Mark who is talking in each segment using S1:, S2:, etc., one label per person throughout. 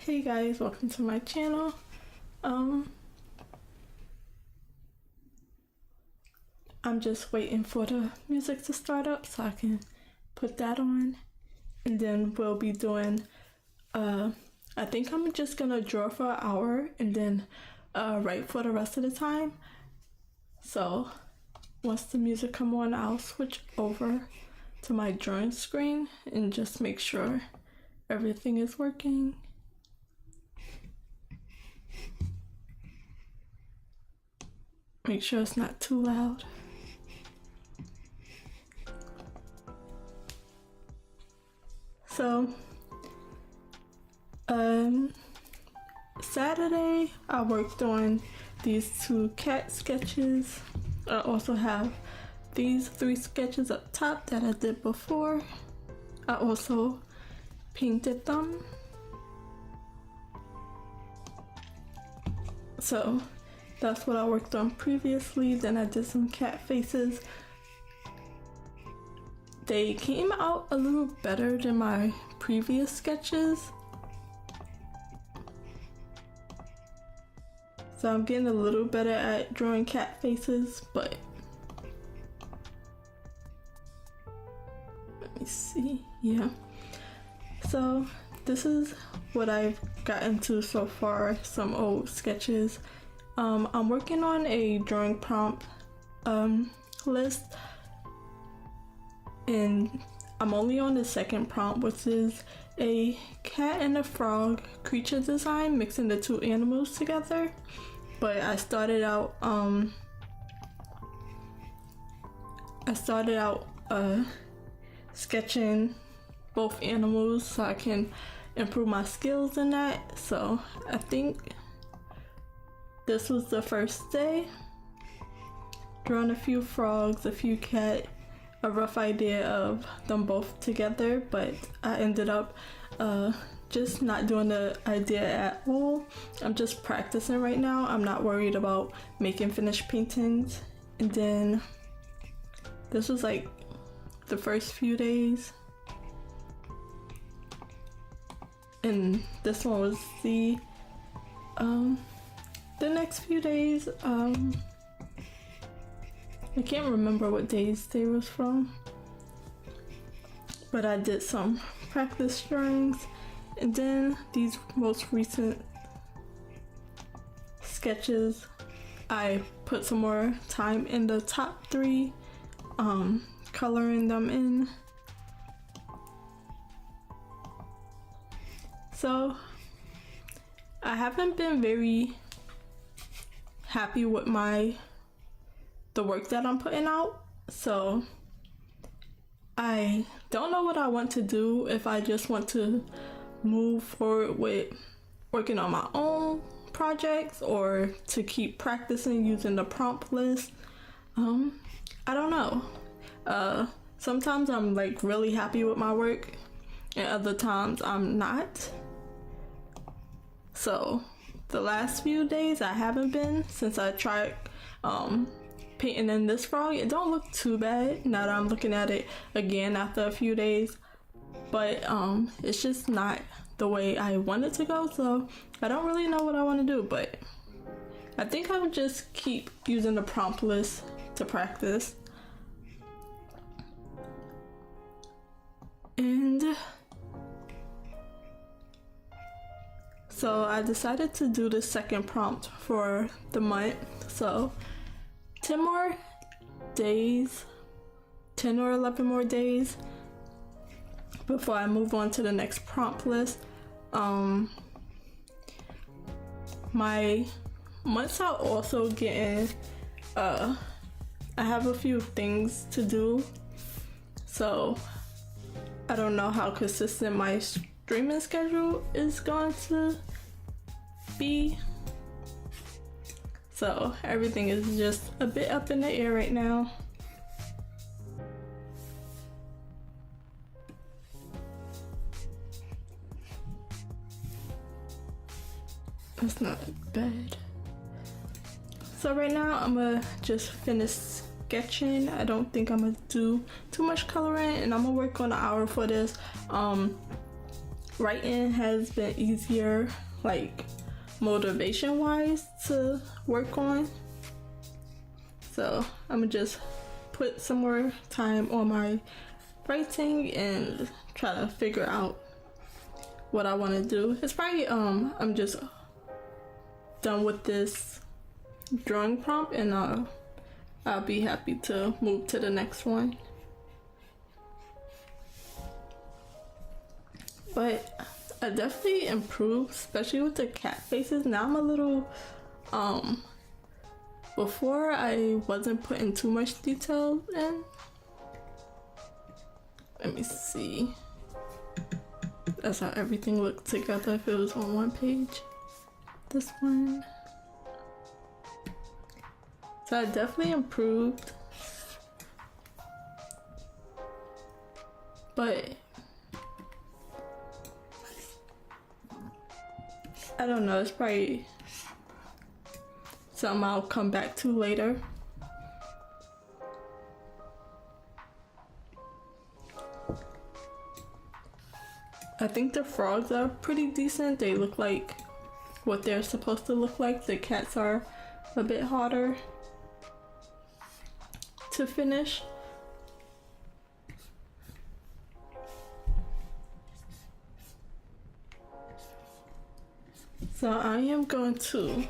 S1: Hey guys, welcome to my channel. I'm just waiting for the music to start up so I can put that on, and then we'll be doing I think I'm just gonna draw for an hour and then write for the rest of the time. So once the music come on, I'll switch over to my drawing screen and just make sure everything is working. Make sure it's not too loud. So, Saturday I worked on these 2 cat sketches. I also have these 3 sketches up top that I did before. I also painted them. So that's what I worked on previously. Then I did some cat faces. They came out a little better than my previous sketches. So I'm getting a little better at drawing cat faces, but let me see. Yeah. So this is what I've gotten to so far, some old sketches. I'm working on a drawing prompt list, and I'm only on the 2nd prompt, which is a cat and a frog creature design, mixing the 2 animals together. But I started out sketching both animals so I can improve my skills in that. So I think this was the first day, drawing a few frogs, a few cat, a rough idea of them both together, but I ended up just not doing the idea at all. I'm just practicing right now. I'm not worried about making finished paintings. And then this was like the first few days, and this one was the next few days. I can't remember what days they was from, but I did some practice drawings. And then these most recent sketches, I put some more time in the top 3, coloring them in. So I haven't been very happy with the work that I'm putting out, so I don't know what I want to do, if I just want to move forward with working on my own projects or to keep practicing using the prompt list. I don't know. Sometimes I'm like really happy with my work, and other times I'm not. So the last few days I haven't been, since I tried painting in this frog. It don't look too bad now that I'm looking at it again after a few days, but it's just not the way I want it to go, so I don't really know what I want to do. But I think I would just keep using the prompt list to practice. And so I decided to do the 2nd prompt for the month. So 10 more days, 10 or 11 more days before I move on to the next prompt list. My months are also getting, I have a few things to do, so I don't know how consistent my streaming schedule is going to be. So everything is just a bit up in the air right now. It's not bad. So right now I'm gonna just finish sketching. I don't think I'm gonna do too much coloring, and I'm gonna work on an hour for this. writing has been easier, like motivation wise, to work on. So I'm gonna just put some more time on my writing and try to figure out what I want to do. It's probably I'm just done with this drawing prompt, and I'll be happy to move to the next one. But I definitely improved, especially with the cat faces. Now I'm a little before I wasn't putting too much detail in. Let me see. That's how everything looked together if it was on one page. This one. So I definitely improved. But I don't know, it's probably something I'll come back to later. I think the frogs are pretty decent. They look like what they're supposed to look like. The cats are a bit harder to finish. So I am going to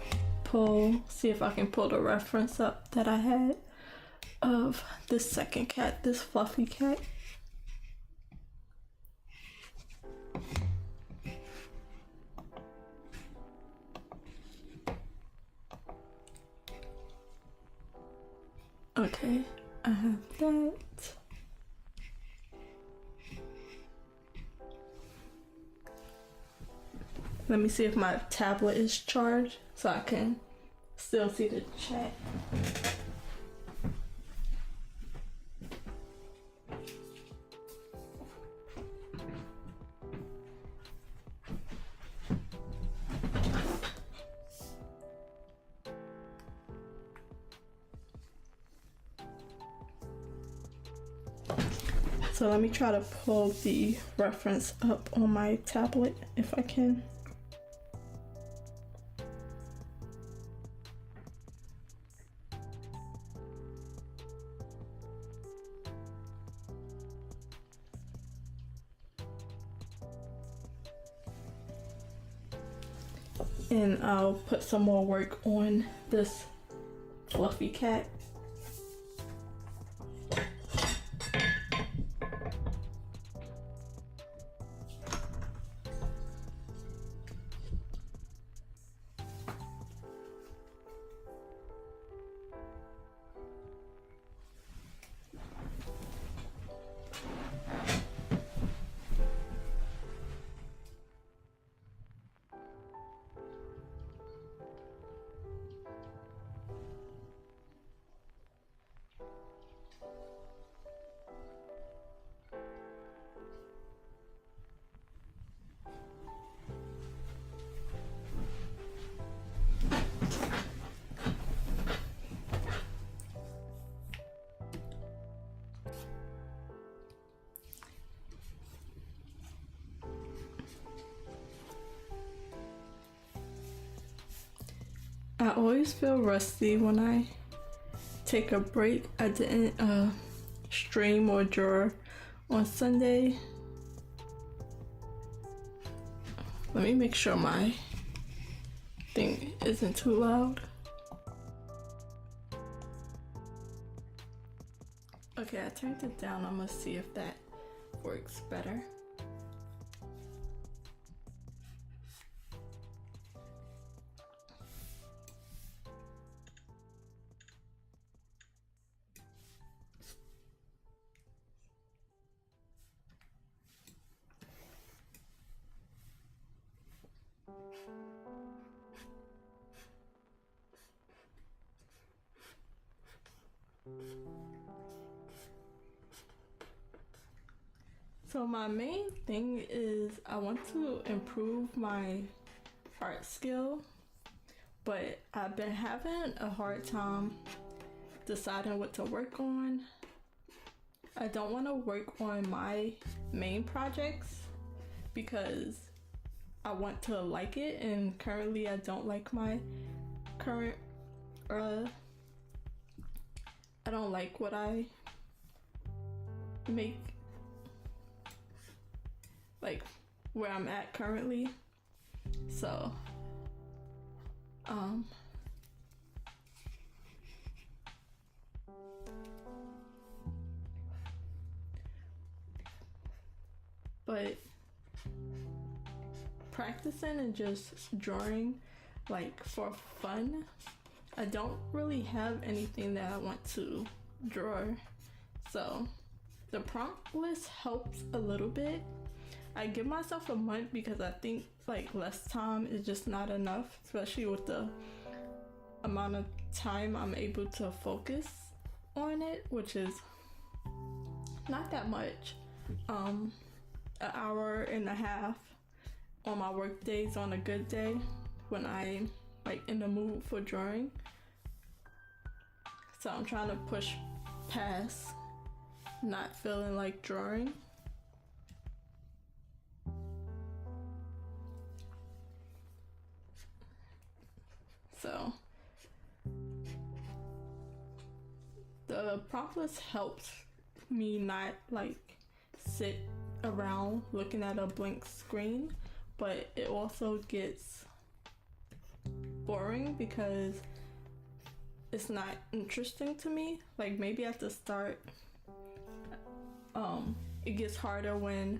S1: see if I can pull the reference up that I had of this second cat, this fluffy cat. Okay, I have that. Let me see if my tablet is charged so I can still see the chat. So let me try to pull the reference up on my tablet if I can. And I'll put some more work on this fluffy cat. I always feel rusty when I take a break. I didn't stream or draw on Sunday. Let me make sure my thing isn't too loud. Okay, I turned it down. I'm gonna see if that works better. So my main thing is I want to improve my art skill, but I've been having a hard time deciding what to work on. I don't want to work on my main projects because I want to like it, and currently I don't like my current I don't like what I make, like where I'm at currently. So but practicing and just drawing like for fun, I don't really have anything that I want to draw, so the prompt list helps a little bit. I give myself a month because I think like less time is just not enough, especially with the amount of time I'm able to focus on it, which is not that much. An hour and a half on my work days on a good day when I'm like in the mood for drawing. So I'm trying to push past not feeling like drawing. So the prompt list helps me not like sit around looking at a blank screen, but it also gets boring because it's not interesting to me. Like maybe at the start, it gets harder when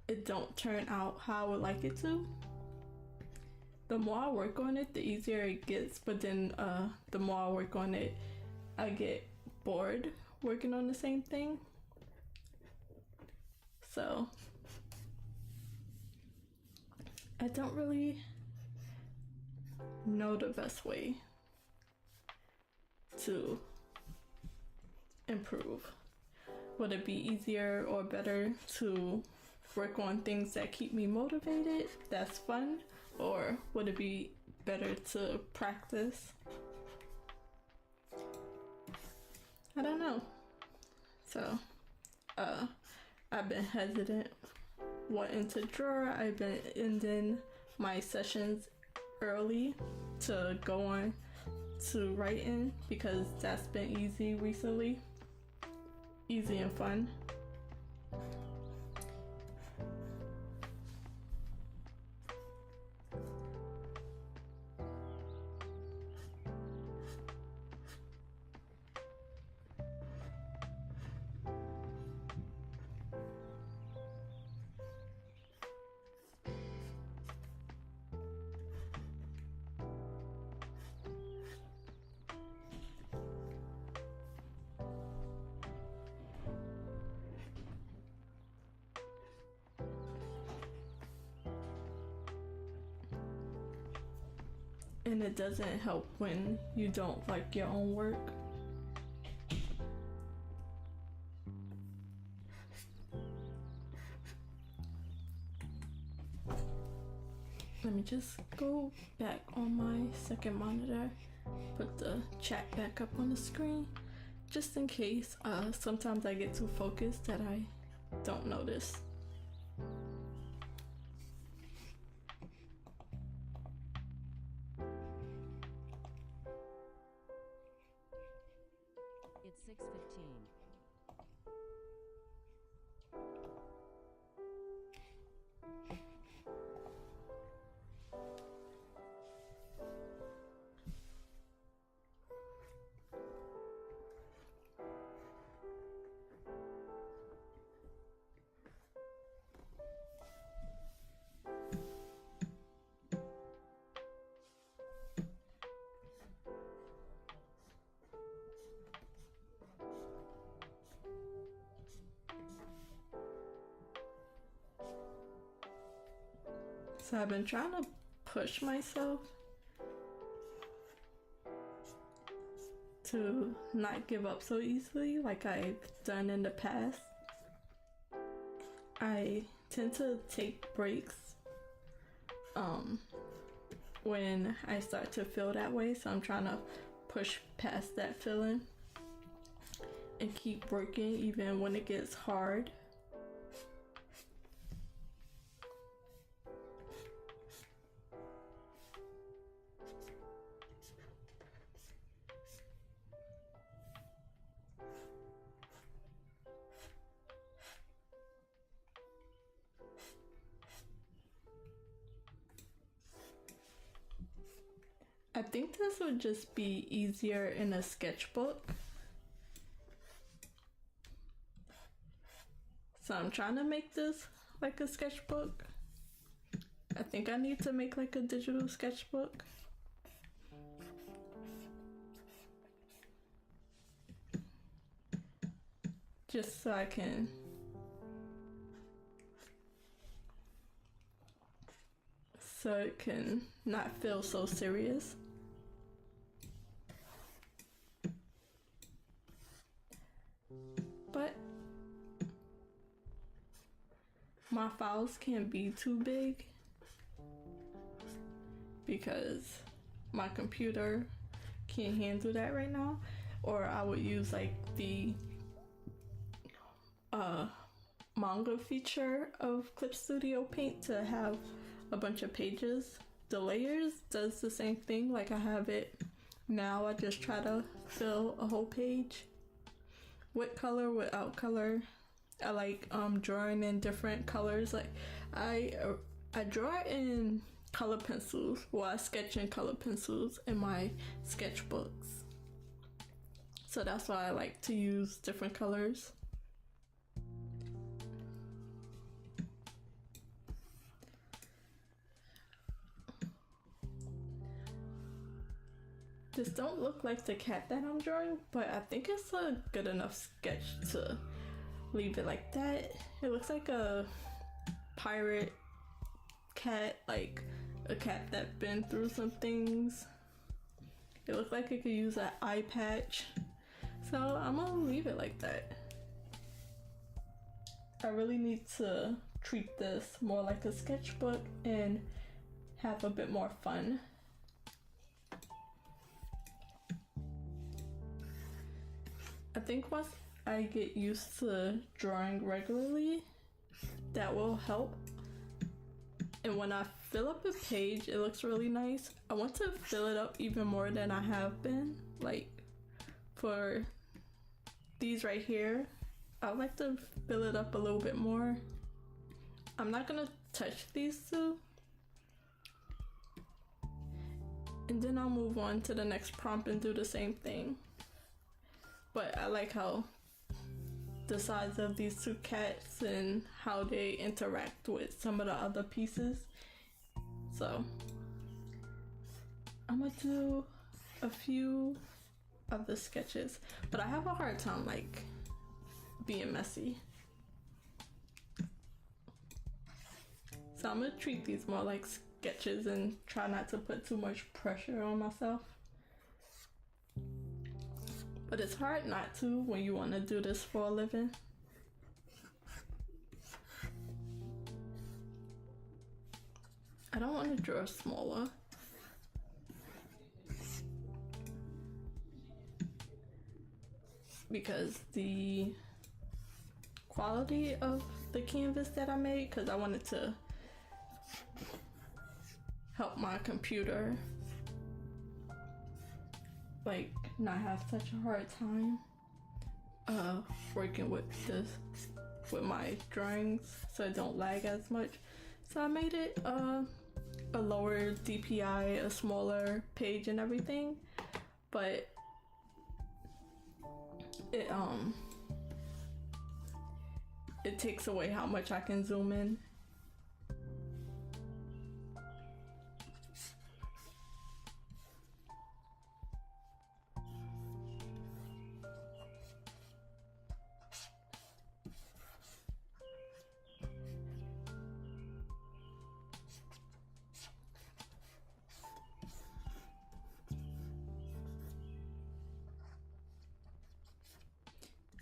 S1: it don't turn out how I would like it to. The more I work on it, the easier it gets, but then the more I work on it, I get bored working on the same thing. So I don't really know the best way to improve. Would it be easier or better to work on things that keep me motivated, that's fun, or would it be better to practice? I don't know. So I've been hesitant wanting to draw. I've been ending my sessions early to go on to writing because that's been easy recently. Easy and fun. And it doesn't help when you don't like your own work. Let me just go back on my second monitor, put the chat back up on the screen, just in case sometimes I get too focused that I don't notice.
S2: It's 6:15.
S1: So I've been trying to push myself to not give up so easily like I've done in the past. I tend to take breaks when I start to feel that way, so I'm trying to push past that feeling and keep working even when it gets hard. I think this would just be easier in a sketchbook. So I'm trying to make this like a sketchbook. I think I need to make like a digital sketchbook. Just so it can not feel so serious. But my files can't be too big because my computer can't handle that right now, or I would use like the manga feature of Clip Studio Paint to have a bunch of pages. The layers does the same thing, like I have it now. I just try to fill a whole page with color, without color. I like drawing in different colors. Like I draw in color pencils. Well, I sketch in color pencils in my sketchbooks. So that's why I like to use different colors. This don't look like the cat that I'm drawing, but I think it's a good enough sketch to leave it like that. It looks like a pirate cat, like a cat that's been through some things. It looks like it could use an eye patch. So I'm gonna leave it like that. I really need to treat this more like a sketchbook and have a bit more fun. I think once I get used to drawing regularly, that will help. And when I fill up a page, it looks really nice. I want to fill it up even more than I have been. Like for these right here, I would like to fill it up a little bit more. I'm not gonna touch these two. And then I'll move on to the next prompt and do the same thing. But I like how the size of these two cats and how they interact with some of the other pieces. So I'm gonna do a few of the sketches, but I have a hard time like being messy. So I'm gonna treat these more like sketches and try not to put too much pressure on myself. But it's hard not to when you want to do this for a living. I don't want to draw smaller. Because the quality of the canvas that I made, because I wanted to help my computer like not have such a hard time working with this, with my drawings, so it don't lag as much. So I made it a lower DPI, a smaller page and everything, but it takes away how much I can zoom in.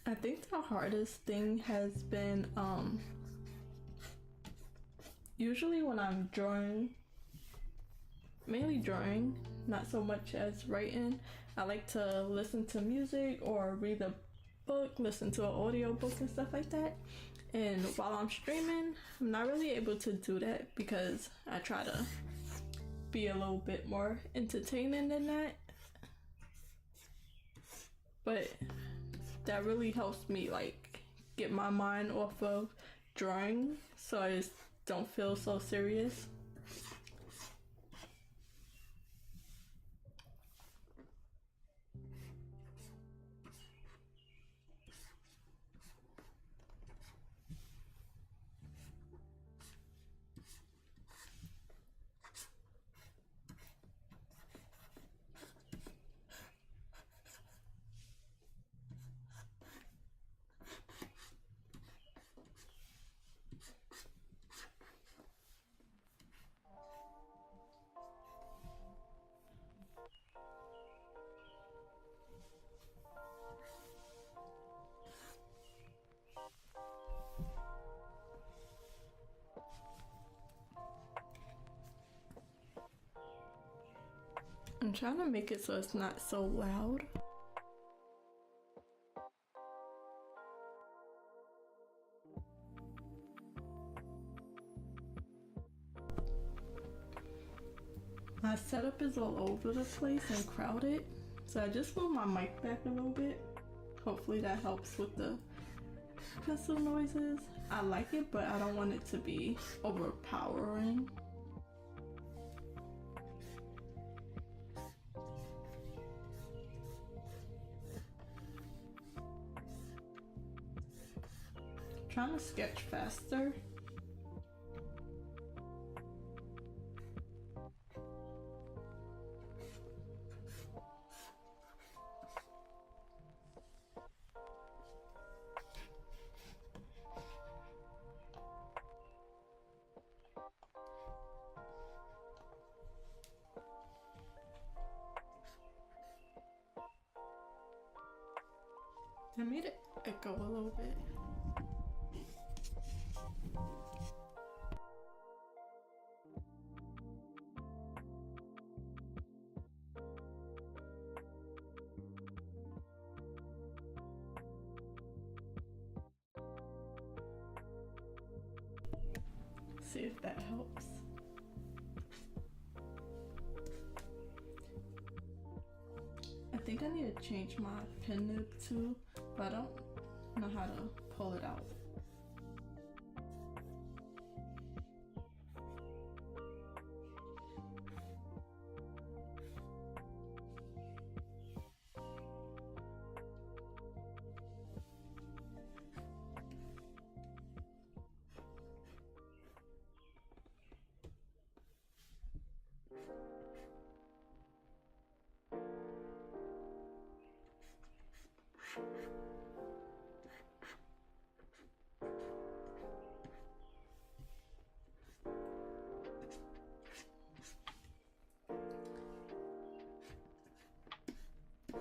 S1: I think the hardest thing has been usually when I'm drawing, mainly drawing, not so much as writing. I like to listen to music or read a book, listen to an audio book and stuff like that. And while I'm streaming, I'm not really able to do that because I try to be a little bit more entertaining than that. But that really helps me like get my mind off of drawing so I just don't feel so serious. I'm trying to make it so it's not so loud. My setup is all over the place and crowded, so I just moved my mic back a little bit. Hopefully that helps with the pencil noises. I like it, but I don't want it to be overpowering. Trying to sketch faster. I made it echo a little bit. See if that helps. I think I need to change my pen nib too, but I don't know how to pull it out.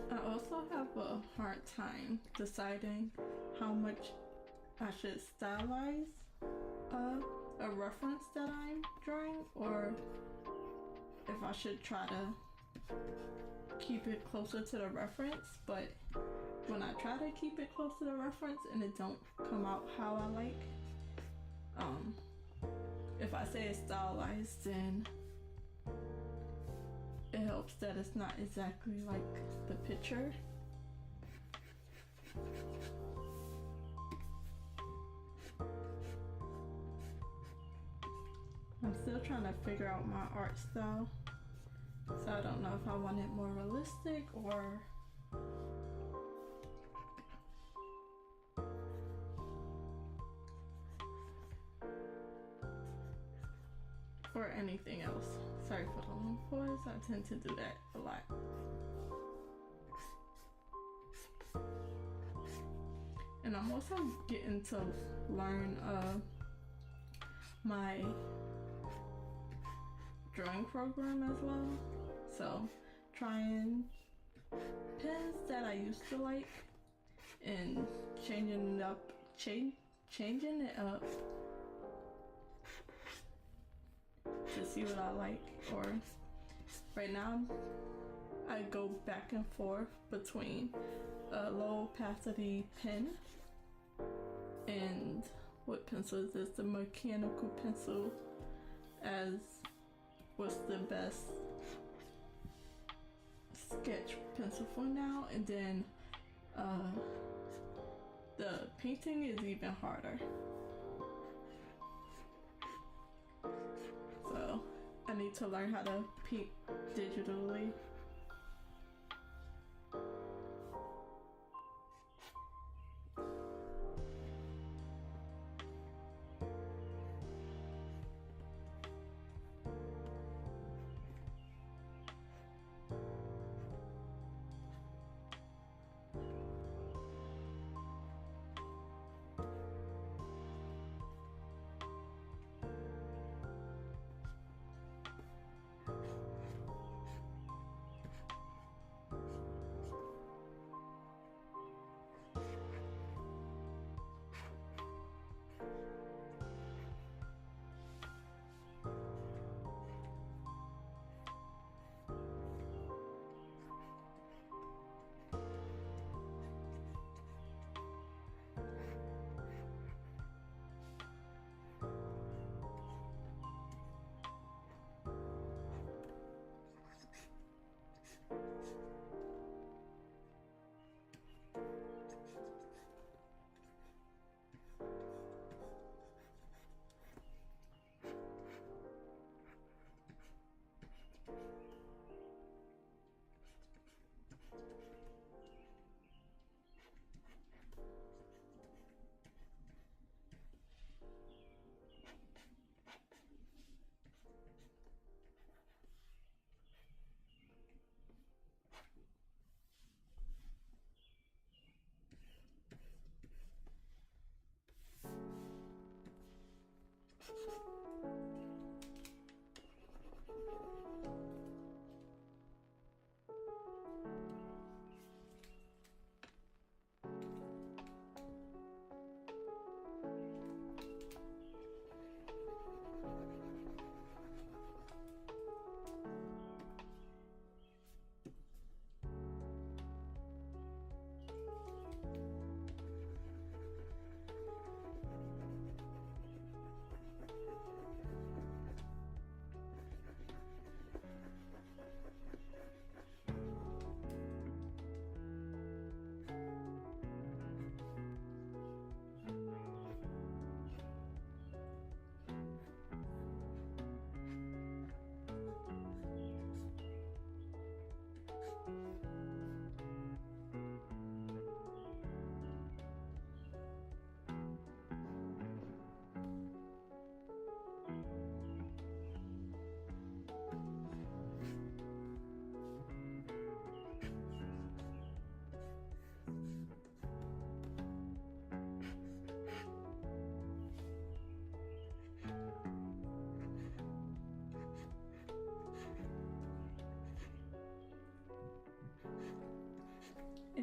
S1: I also have a hard time deciding how much I should stylize a reference that I'm drawing, or if I should try to keep it closer to the reference. But when I try to keep it close to the reference and it don't come out how I like, if I say it's stylized, then it helps that it's not exactly like the picture. I'm still trying to figure out my art style, so I don't know if I want it more realistic or anything else. Sorry for the long pause, I tend to do that a lot. And I'm also getting to learn my drawing program as well. So trying pens that I used to like and changing it up to see what I like. Or right now I go back and forth between a low opacity pen and what pencil is this? The mechanical pencil, as what's the best sketch pencil for now, and then the painting is even harder. So I need to learn how to paint digitally.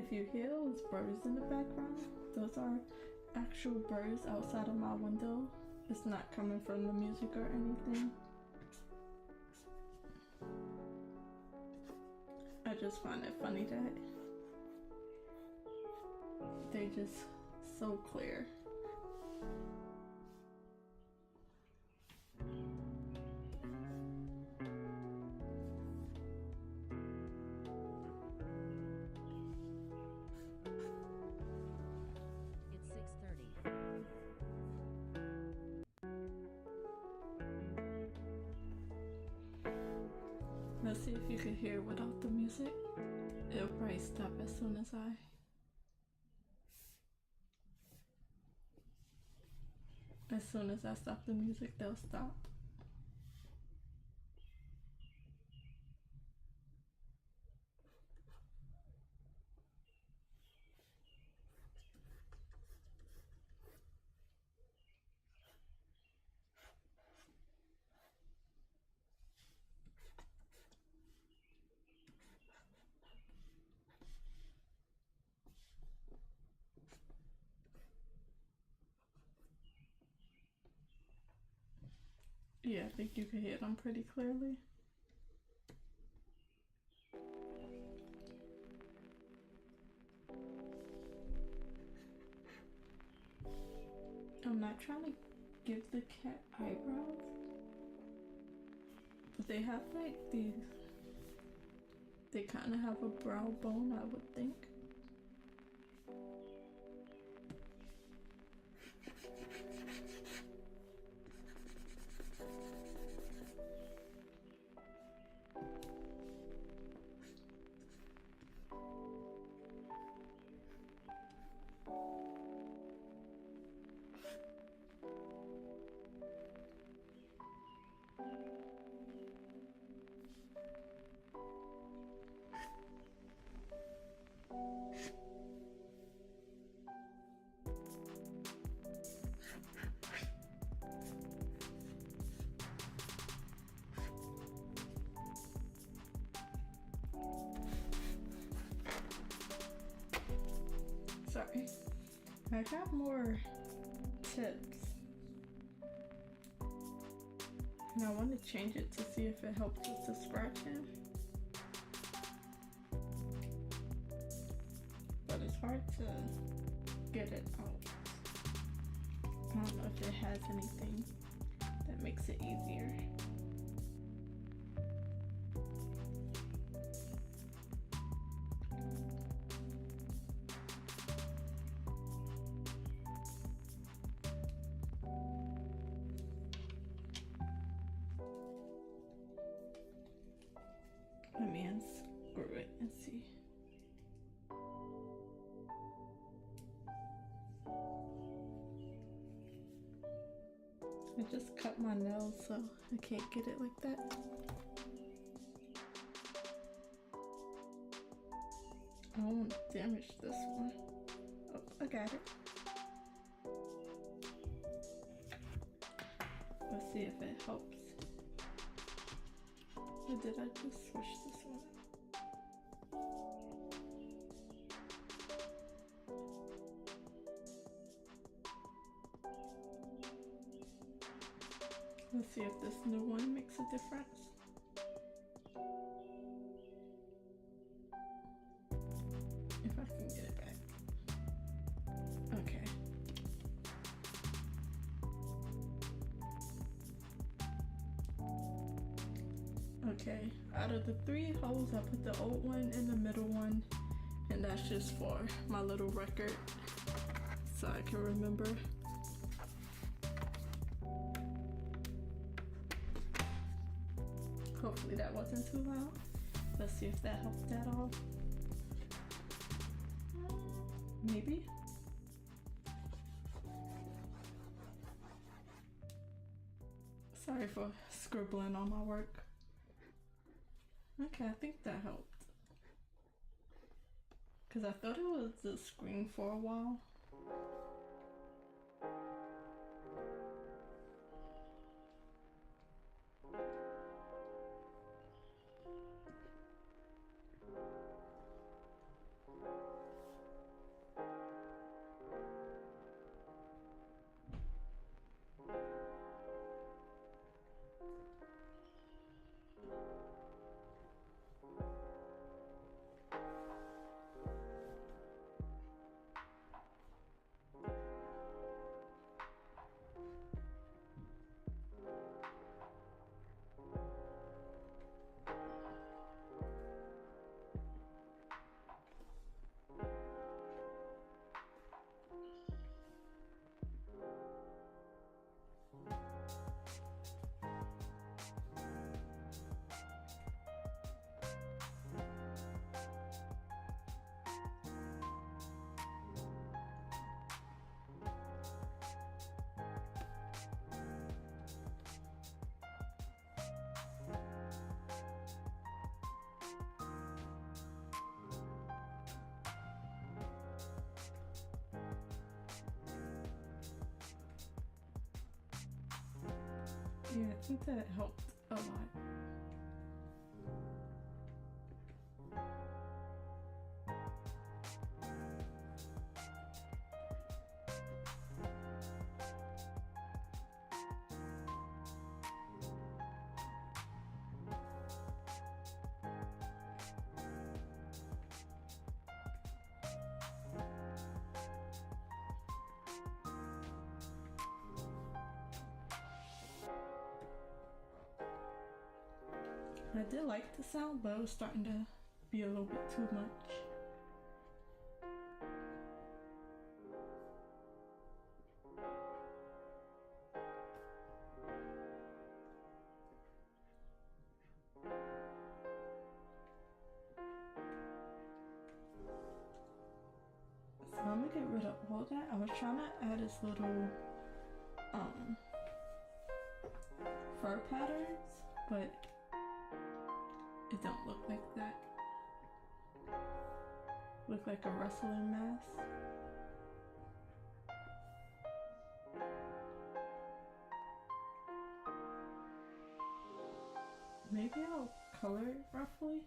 S1: If you hear those birds in the background, those are actual birds outside of my window. It's not coming from the music or anything. I just find it funny that they're just so clear.
S2: It's 6:30.
S1: Let's see if you can hear without the music. It'll probably stop as soon as I stop the music, they'll stop. Yeah, I think you can hear them pretty clearly. I'm not trying to give the cat eyebrows, but they have like these, they kind of have a brow bone, I would think. Sorry. I have more tips. And I want to change it to see if it helps with the scratching. But it's hard to get it out. I don't know if it has anything that makes it easier. Let me unscrew it and see. I just cut my nails, so I can't get it like that. I don't want to damage this one. Oh, I got it. Let's see if it helps. Or did I just switch this one? Let's see if this new one makes a difference. If I can get it back. Okay. Okay, out of the 3 holes, I put the old one in the middle one, and that's just for my little record, so I can remember. Hopefully that wasn't too loud. Let's see if that helped at all. Maybe. Sorry for scribbling on my work. Okay, I think that helped. Because I thought it was the screen for a while. Yeah, I think that helped a lot. I did like the sound, but it was starting to be a little bit too much. So I'm gonna get rid of all that. I was trying to add this little fur patterns, but it don't look like that. Look like a wrestling mask. Maybe I'll color it roughly.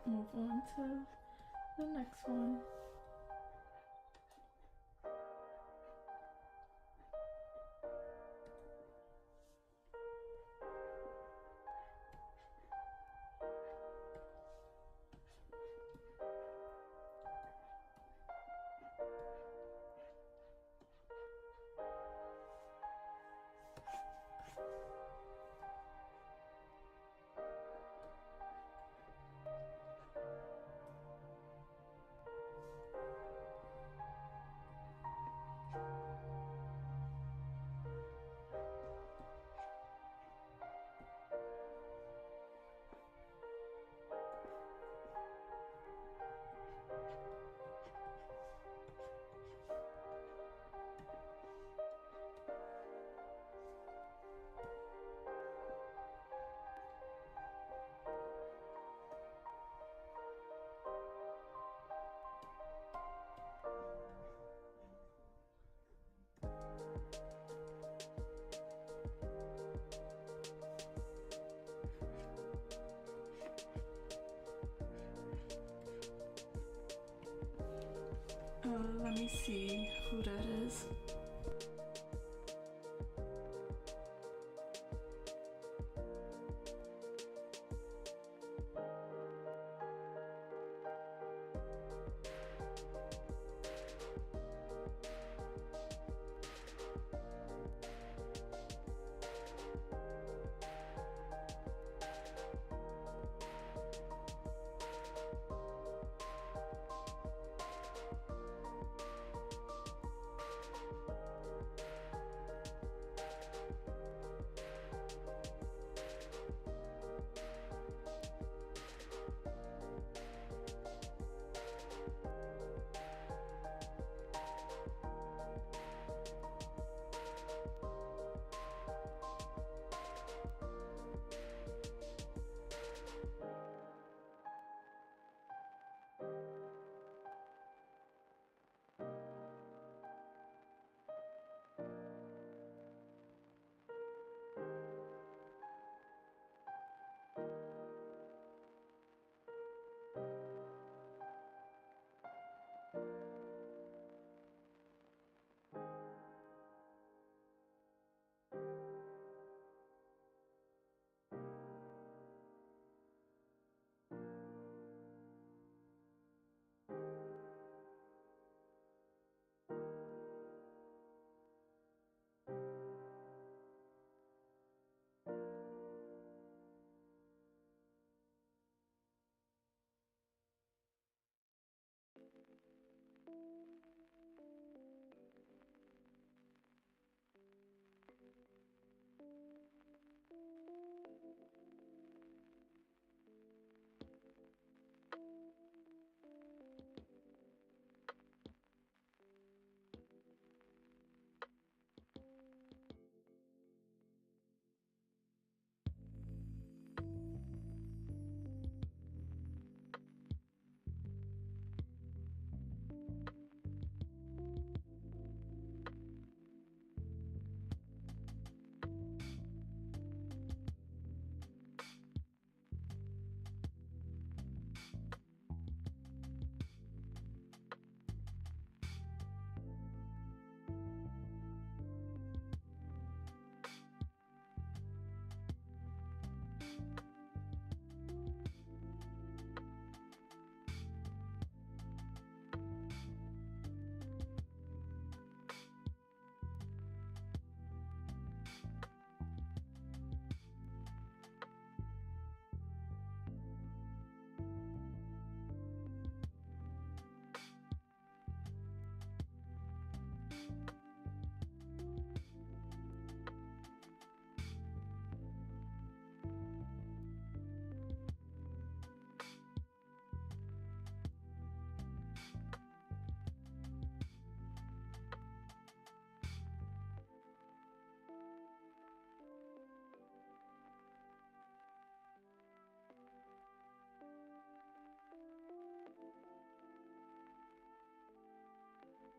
S1: Move on to the next one. Let me see who that is.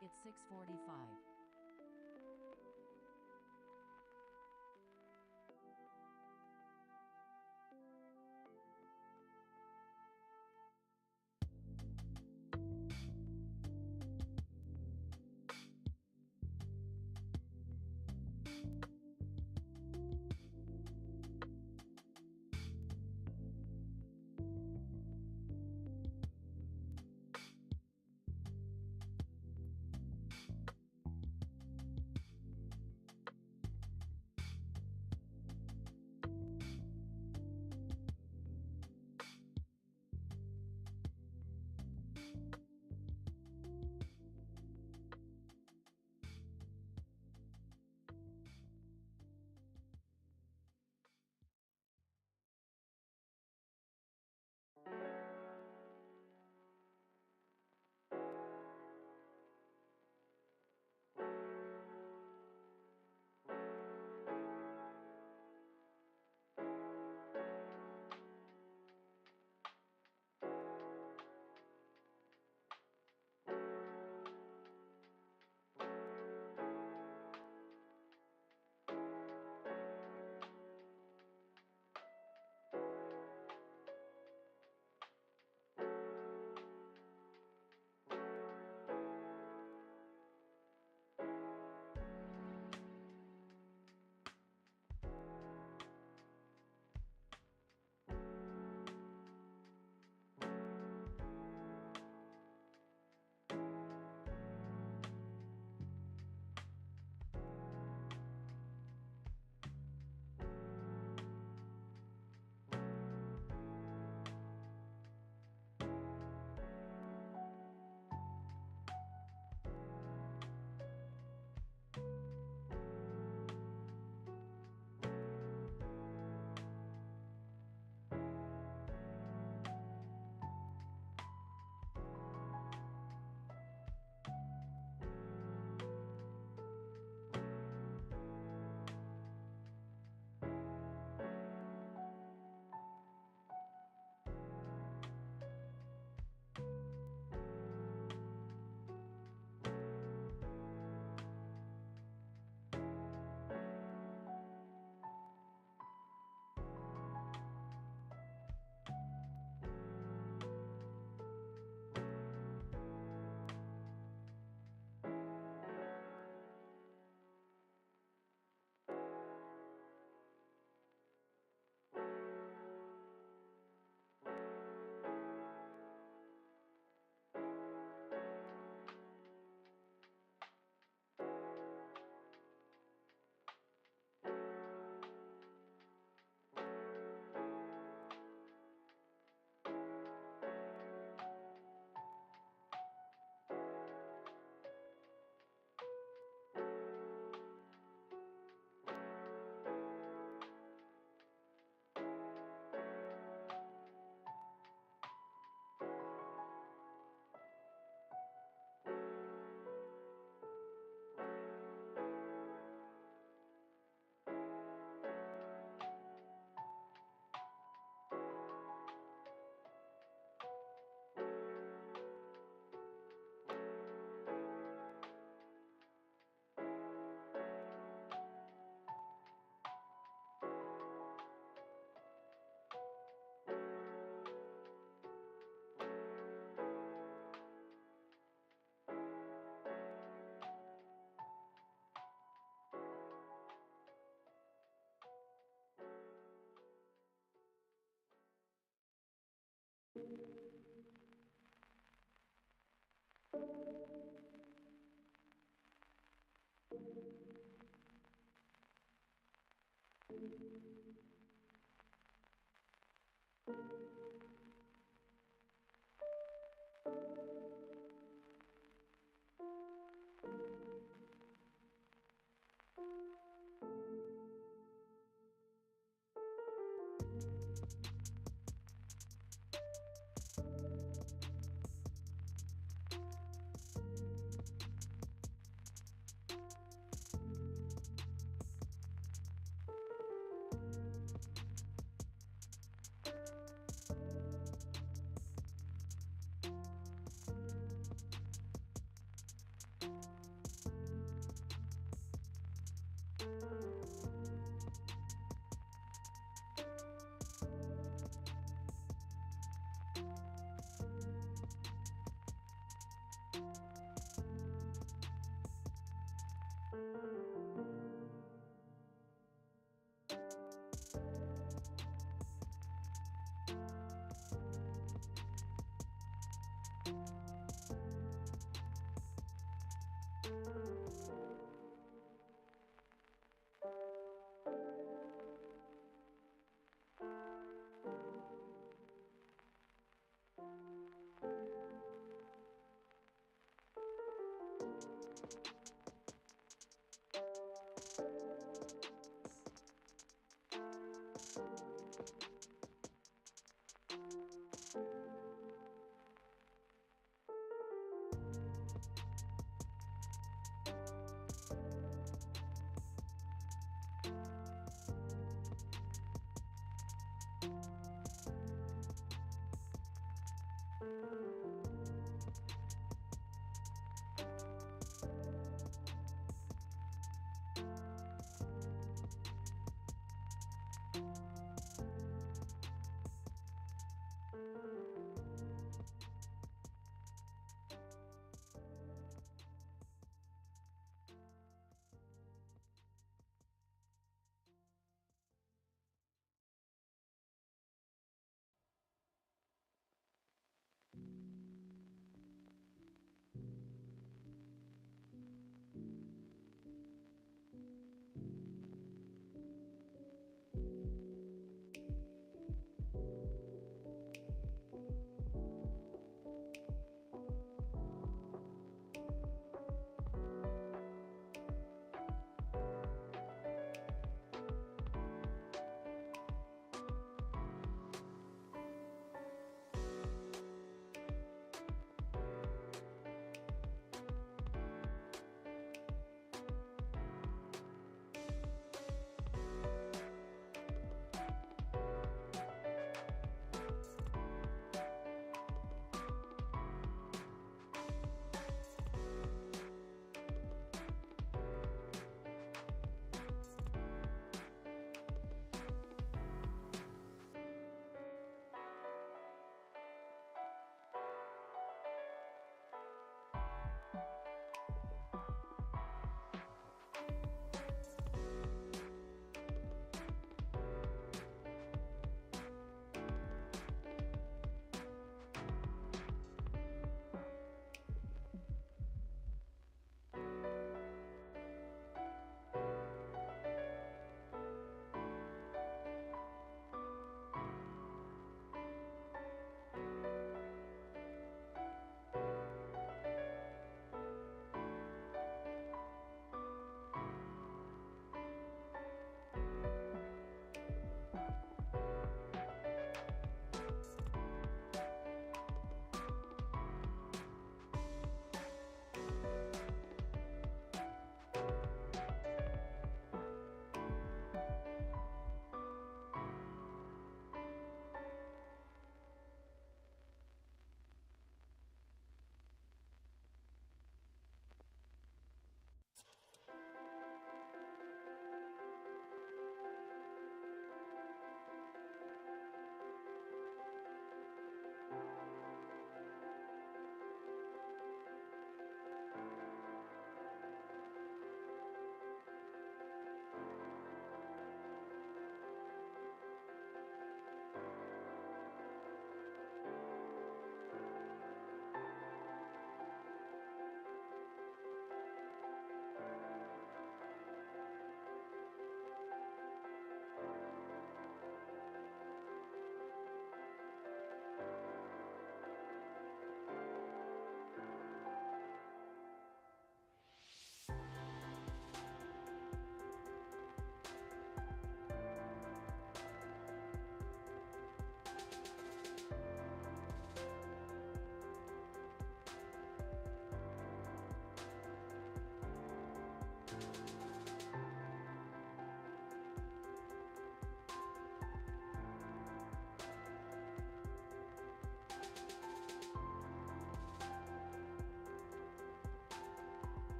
S2: It's 6:45.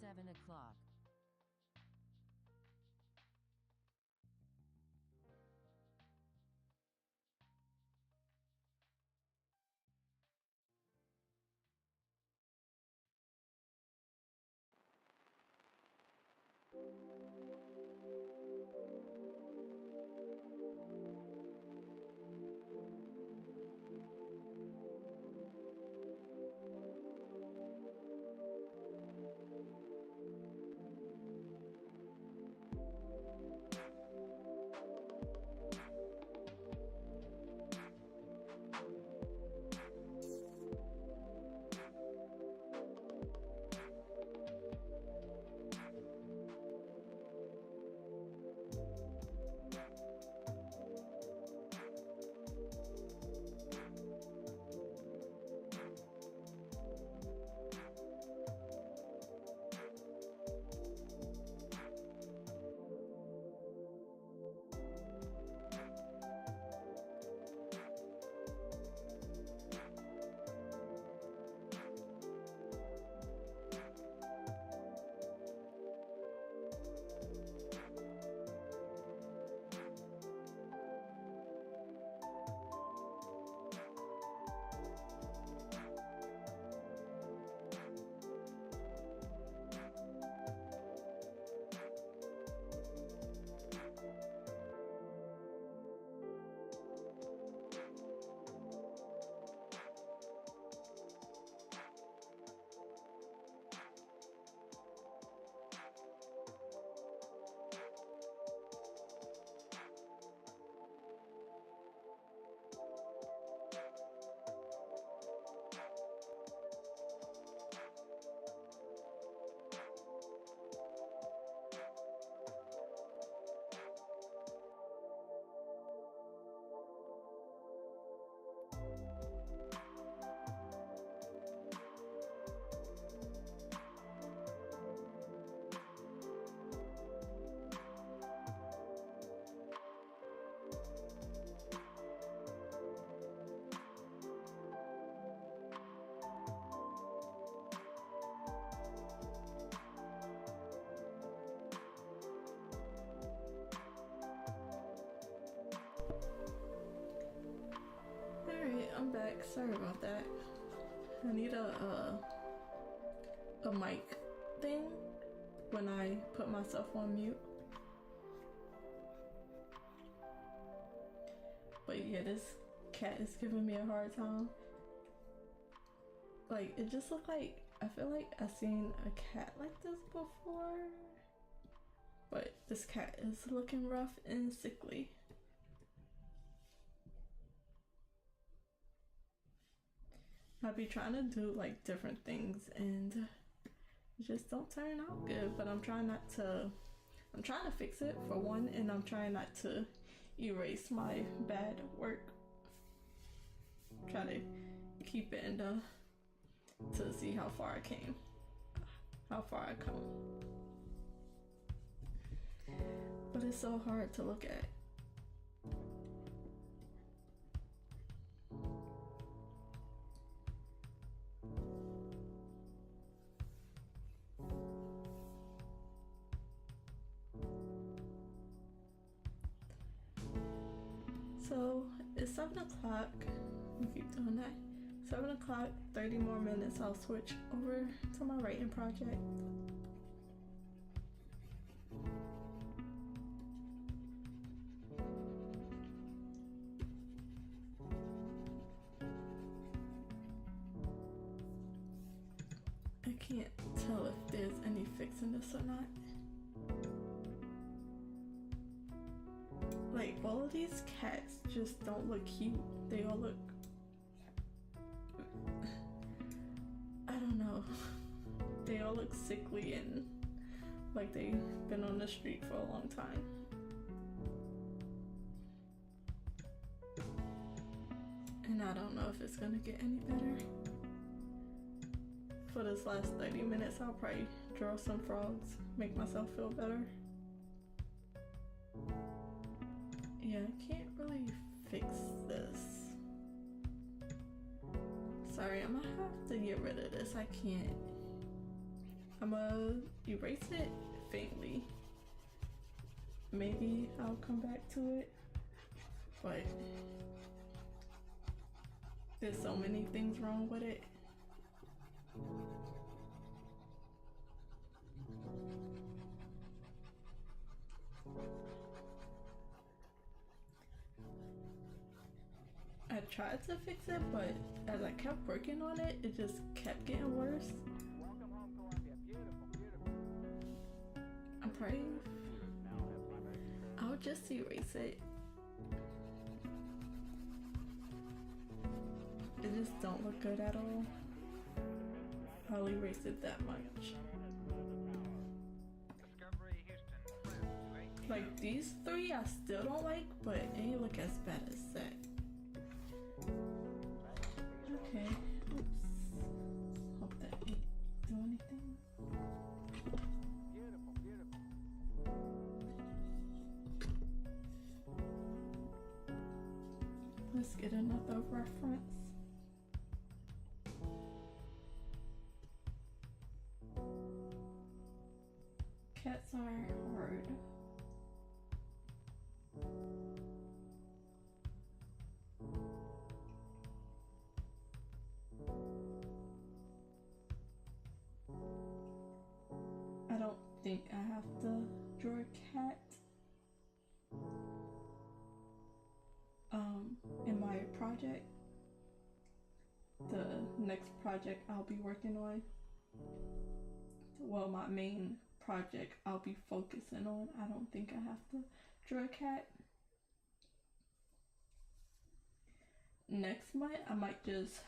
S2: 7 o'clock.
S1: Alright, I'm back. Sorry about that. I need a mic thing when I put myself on mute. But yeah, this cat is giving me a hard time. Like, it just looked like, I feel like I've seen a cat like this before. But this cat is looking rough and sickly. I be trying to do like different things and it just don't turn out good, but I'm trying to fix it for one, and I'm trying not to erase my bad work. Try to keep it in the, to see how far I came, how far I come. But it's so hard to look at. So it's 7 o'clock. I'll keep doing that. 7 o'clock, 30 more minutes. I'll switch over to my writing project. I can't tell if there's any fixing this or not. Like, all of these cats just don't look cute. They all look, I don't know. They all look sickly and like they've been on the street for a long time. And I don't know if it's gonna get any better. For this last 30 minutes, I'll probably draw some frogs, make myself feel better. Yeah, I can't really fix this. Sorry, I'm gonna have to get rid of this. I can't. I'ma erase it faintly. Maybe I'll come back to it, but there's so many things wrong with it. I tried to fix it, but as I kept working on it, it just kept getting worse.
S3: Welcome home, Columbia. Beautiful, beautiful.
S1: I'm praying. I'll just erase it. It just don't look good at all. I'll erase it that much.
S3: Discovery, Houston.
S1: Like these three I still don't like, but it ain't look as bad as that. Okay, oops. Hope that didn't do anything.
S3: Beautiful, beautiful.
S1: Let's get another reference. Cats are hard. I don't think I have to draw a cat in my project. The next project I'll be working on, well, my main project I'll be focusing on, I don't think I have to draw a cat. Next month I might just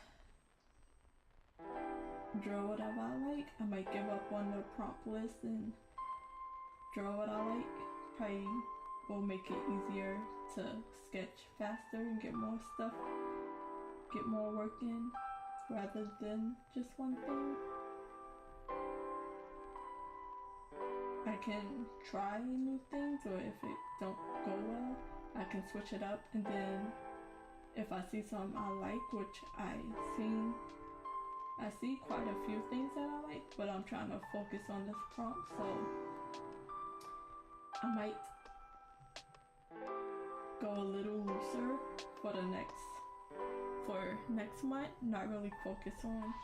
S1: draw whatever I like. I might give up on the prompt list and draw what I like. Probably will make it easier to sketch faster and get more stuff, get more work in, rather than just one thing. I can try new things, or if it don't go well, I can switch it up, and then if I see something I like, which I see quite a few things that I like, but I'm trying to focus on this prompt, so I might go a little looser for next month, not really focus on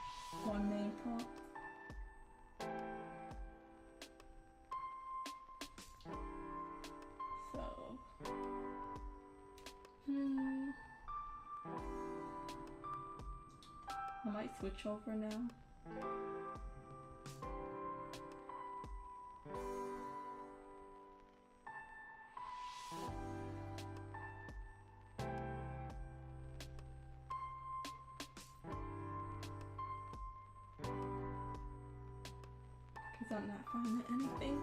S1: one main prompt. So, I might switch over now. Because I'm not finding anything.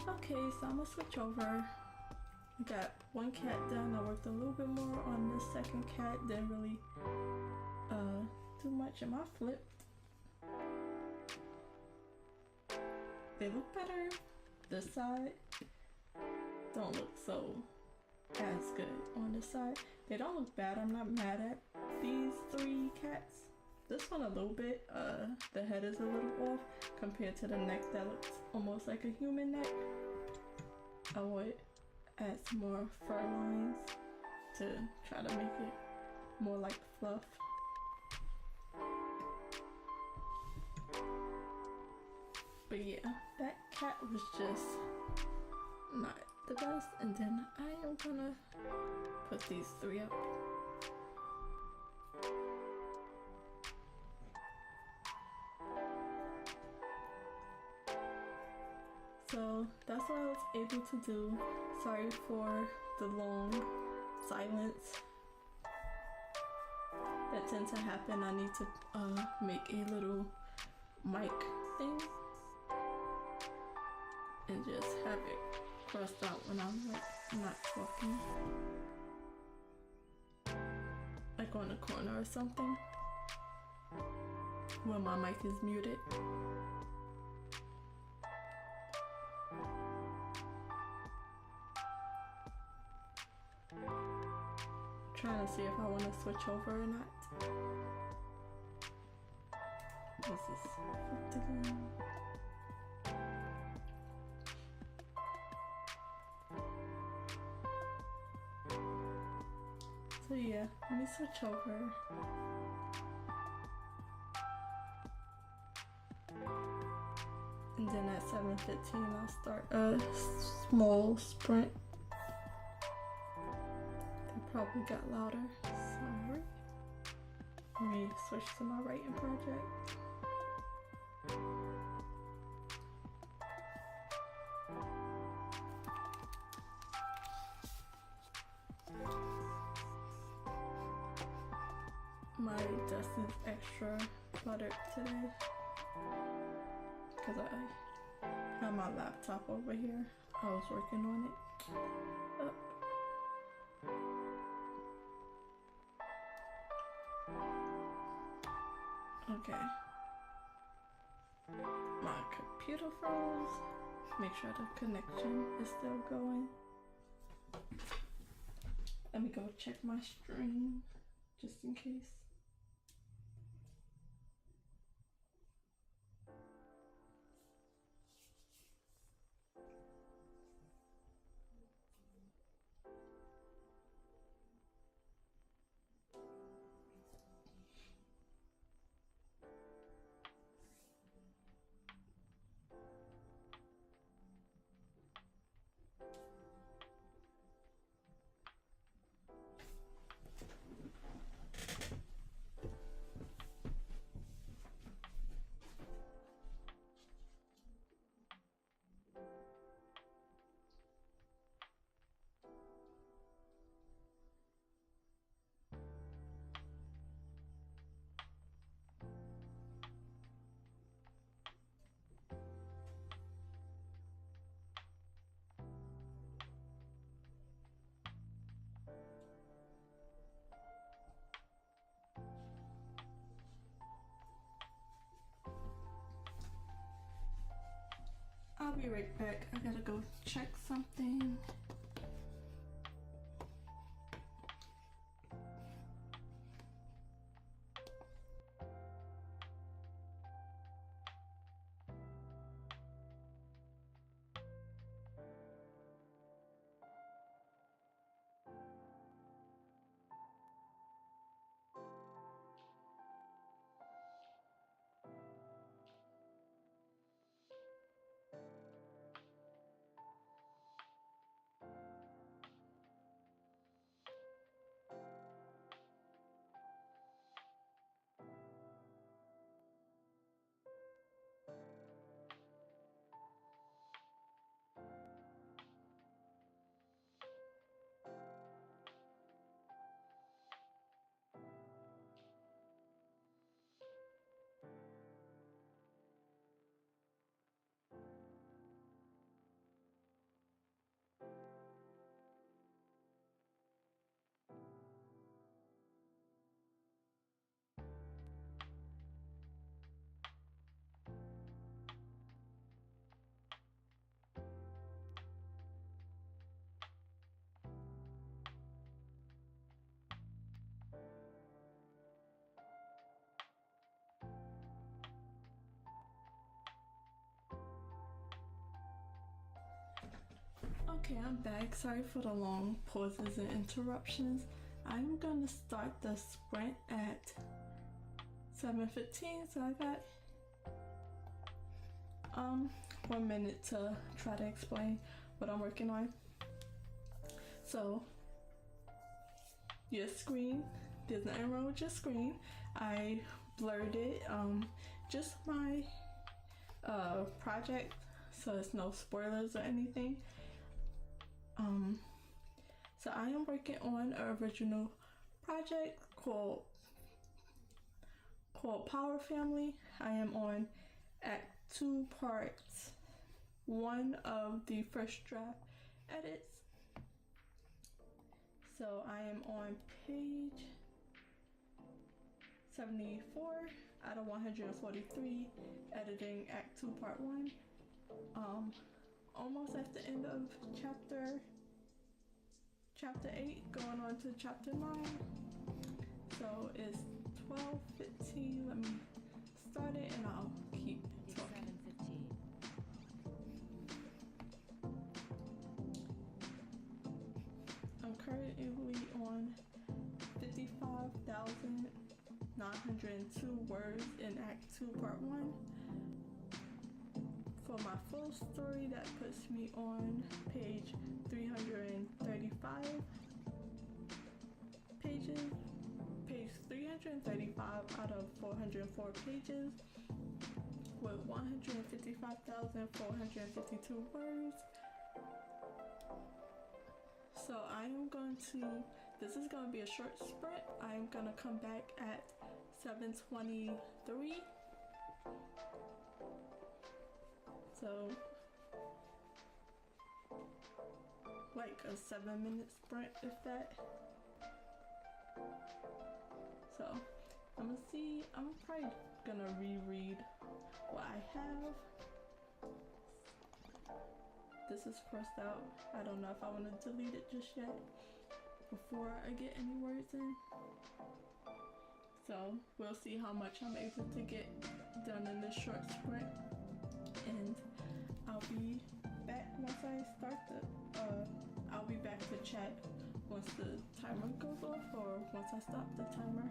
S1: Okay, so I'm gonna switch over. I got one cat done. I worked a little bit more on this second cat. Didn't really do much. Am I flipped? They look better. This side don't look so as good on this side. They don't look bad. I'm not mad at these three cats. This one a little bit, the head is a little off compared to the neck that looks almost like a human neck. I would add some more fur lines to try to make it more like fluff. But yeah, that cat was just not the best. And then I am gonna put these three up. So that's what I was able to do. Sorry for the long silence that tends to happen. I need to make a little mic thing and just have it crossed out when I'm like not talking, like on the corner or something when my mic is muted. Trying to see if I want to switch over or not. This is flipped again. So yeah, let me switch over. And then at 7:15 I'll start a small sprint. That probably got louder. Sorry. Let me switch to my writing project. My desk is extra cluttered today because I have my laptop over here. I was working on it. Oh. Okay. My computer froze. Make sure the connection is still going. Let me go check my stream just in case. I'll be right back. I gotta go check something. Okay, I'm back. Sorry for the long pauses and interruptions. I'm gonna start the sprint at 7:15, so I got 1 minute to try to explain what I'm working on. So your screen, there's nothing wrong with your screen. I blurred it, just my project, so it's no spoilers or anything. So I am working on an original project called Power Family. I am on Act 2, Part 1 of the First Draft Edits. So I am on page 74 out of 143, editing Act 2, Part 1. Almost at the end of chapter 8, going on to chapter 9. So it's 12:15. Let me start it and I'll keep
S2: It's
S1: talking.
S2: 7:15.
S1: I'm currently on 1,902 words in Act 2, Part 1. For my full story, that puts me on page 335 pages. Page 335 out of 404 pages with 155,452 words. So I am going to, this is going to be a short sprint. I am going to come back at 7:23. So like a 7-minute sprint, if that. So I'm gonna see, I'm probably gonna reread what I have. This is crossed out. I don't know if I want to delete it just yet before I get any words in. So we'll see how much I'm able to get done in this short sprint. And I'll be back once I start I'll be back to chat once the timer goes off or once I stop the timer.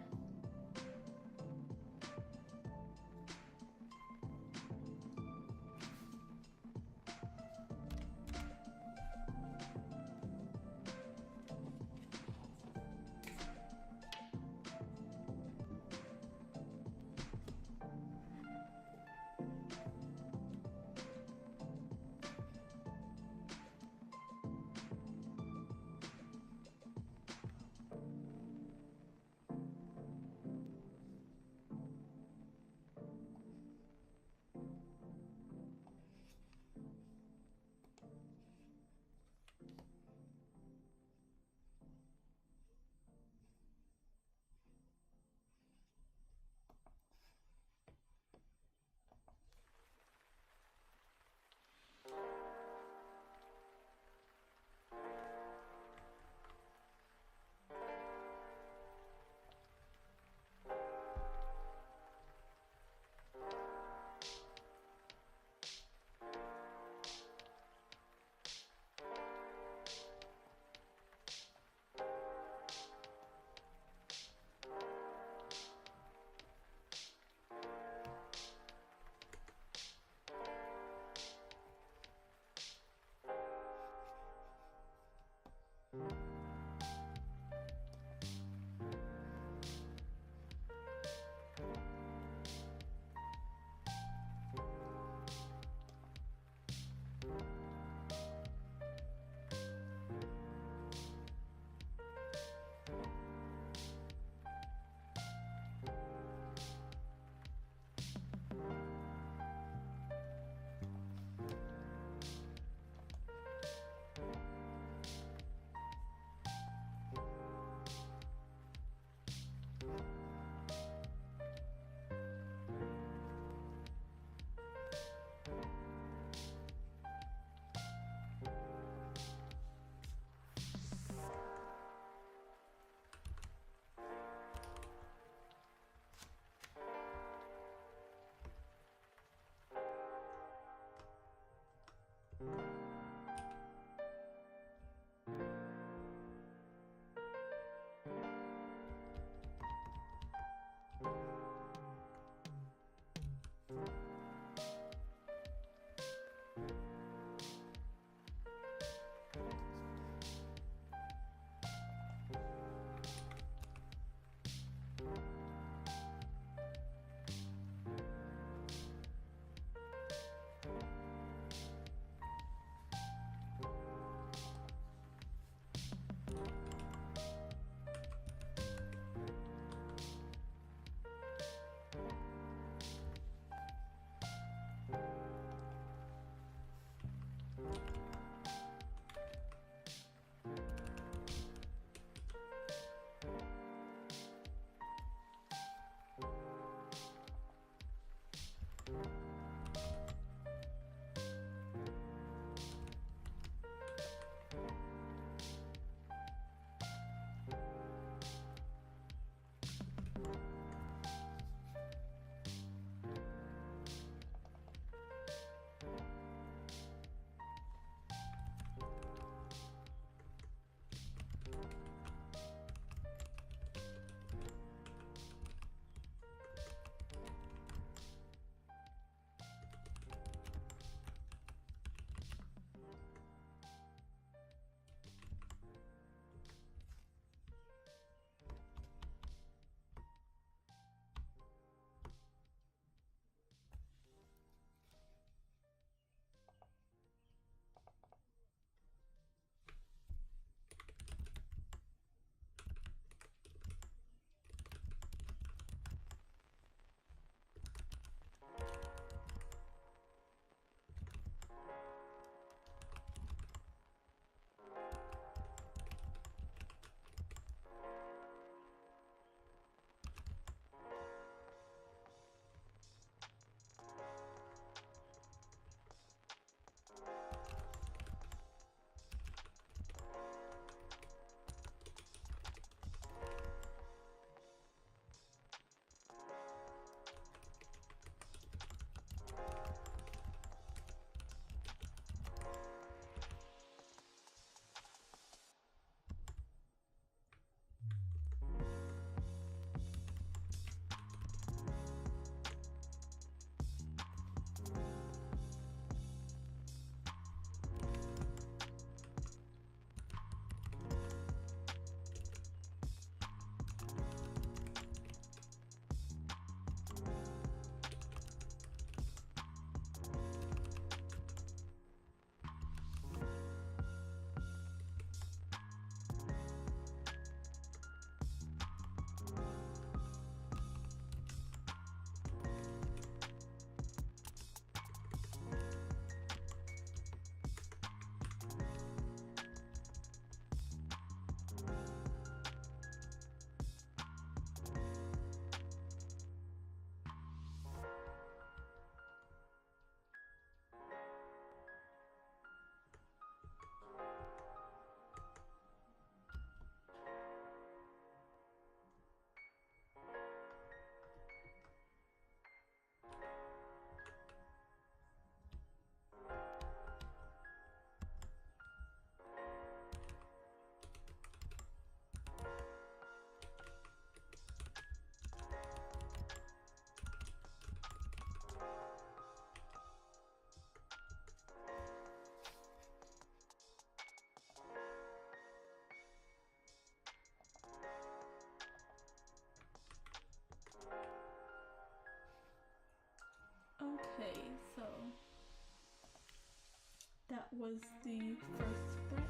S1: was the first sprint.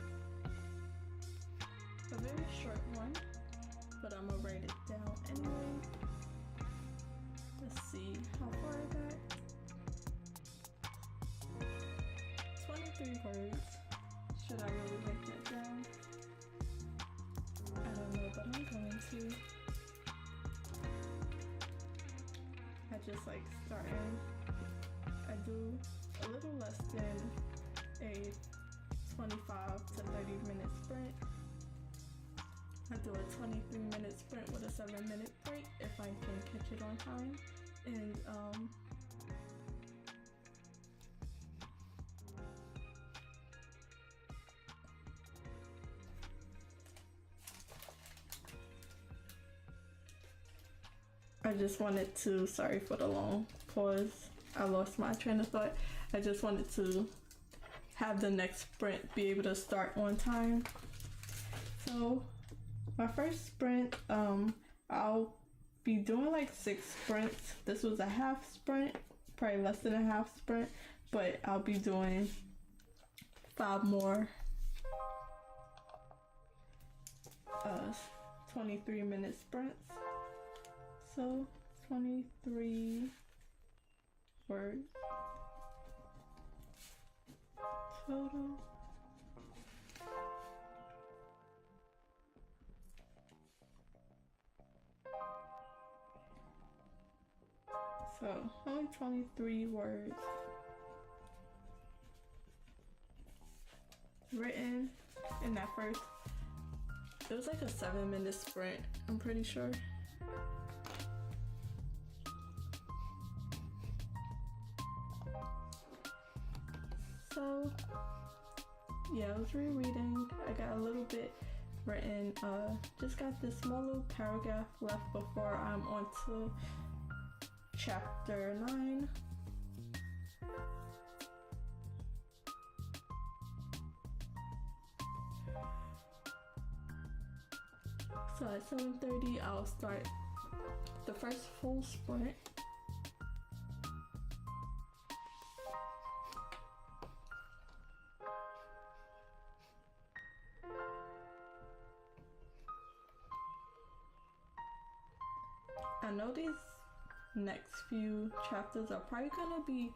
S1: A very short one, but I'm gonna write it down anyway. Let's see how far I got. 23 words. Should I really write that down? I don't know, but I'm going to. I just like starting. I do a little less than a 25 to 30 minute sprint. I do a 23-minute sprint with a 7-minute break if I can catch it on time. And I just wanted to, sorry for the long pause, I lost my train of thought. I just wanted to have the next sprint be able to start on time. So my first sprint, I'll be doing like 6 sprints. This was a half sprint, probably less than a half sprint, but I'll be doing 5 more 23-minute sprints. So 23 words total. So only 23 words written in that first. It was like a 7-minute sprint, I'm pretty sure. So yeah, I was rereading. I got a little bit written. Just got this small little paragraph left before I'm on to chapter 9. So at 7:30, I'll start the first full sprint. I know these next few chapters are probably gonna be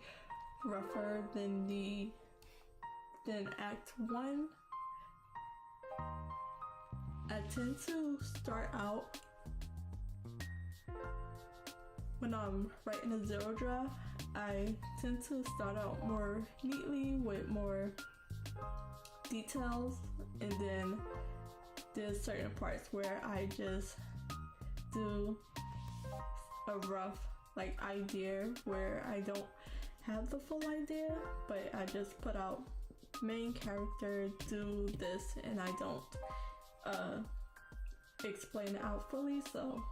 S1: rougher than Act 1. I tend to start out when I'm writing a zero draft. I tend to start out more neatly with more details, and then there's certain parts where I just do a rough like idea where I don't have the full idea, but I just put out main character do this, and I don't explain it out fully. So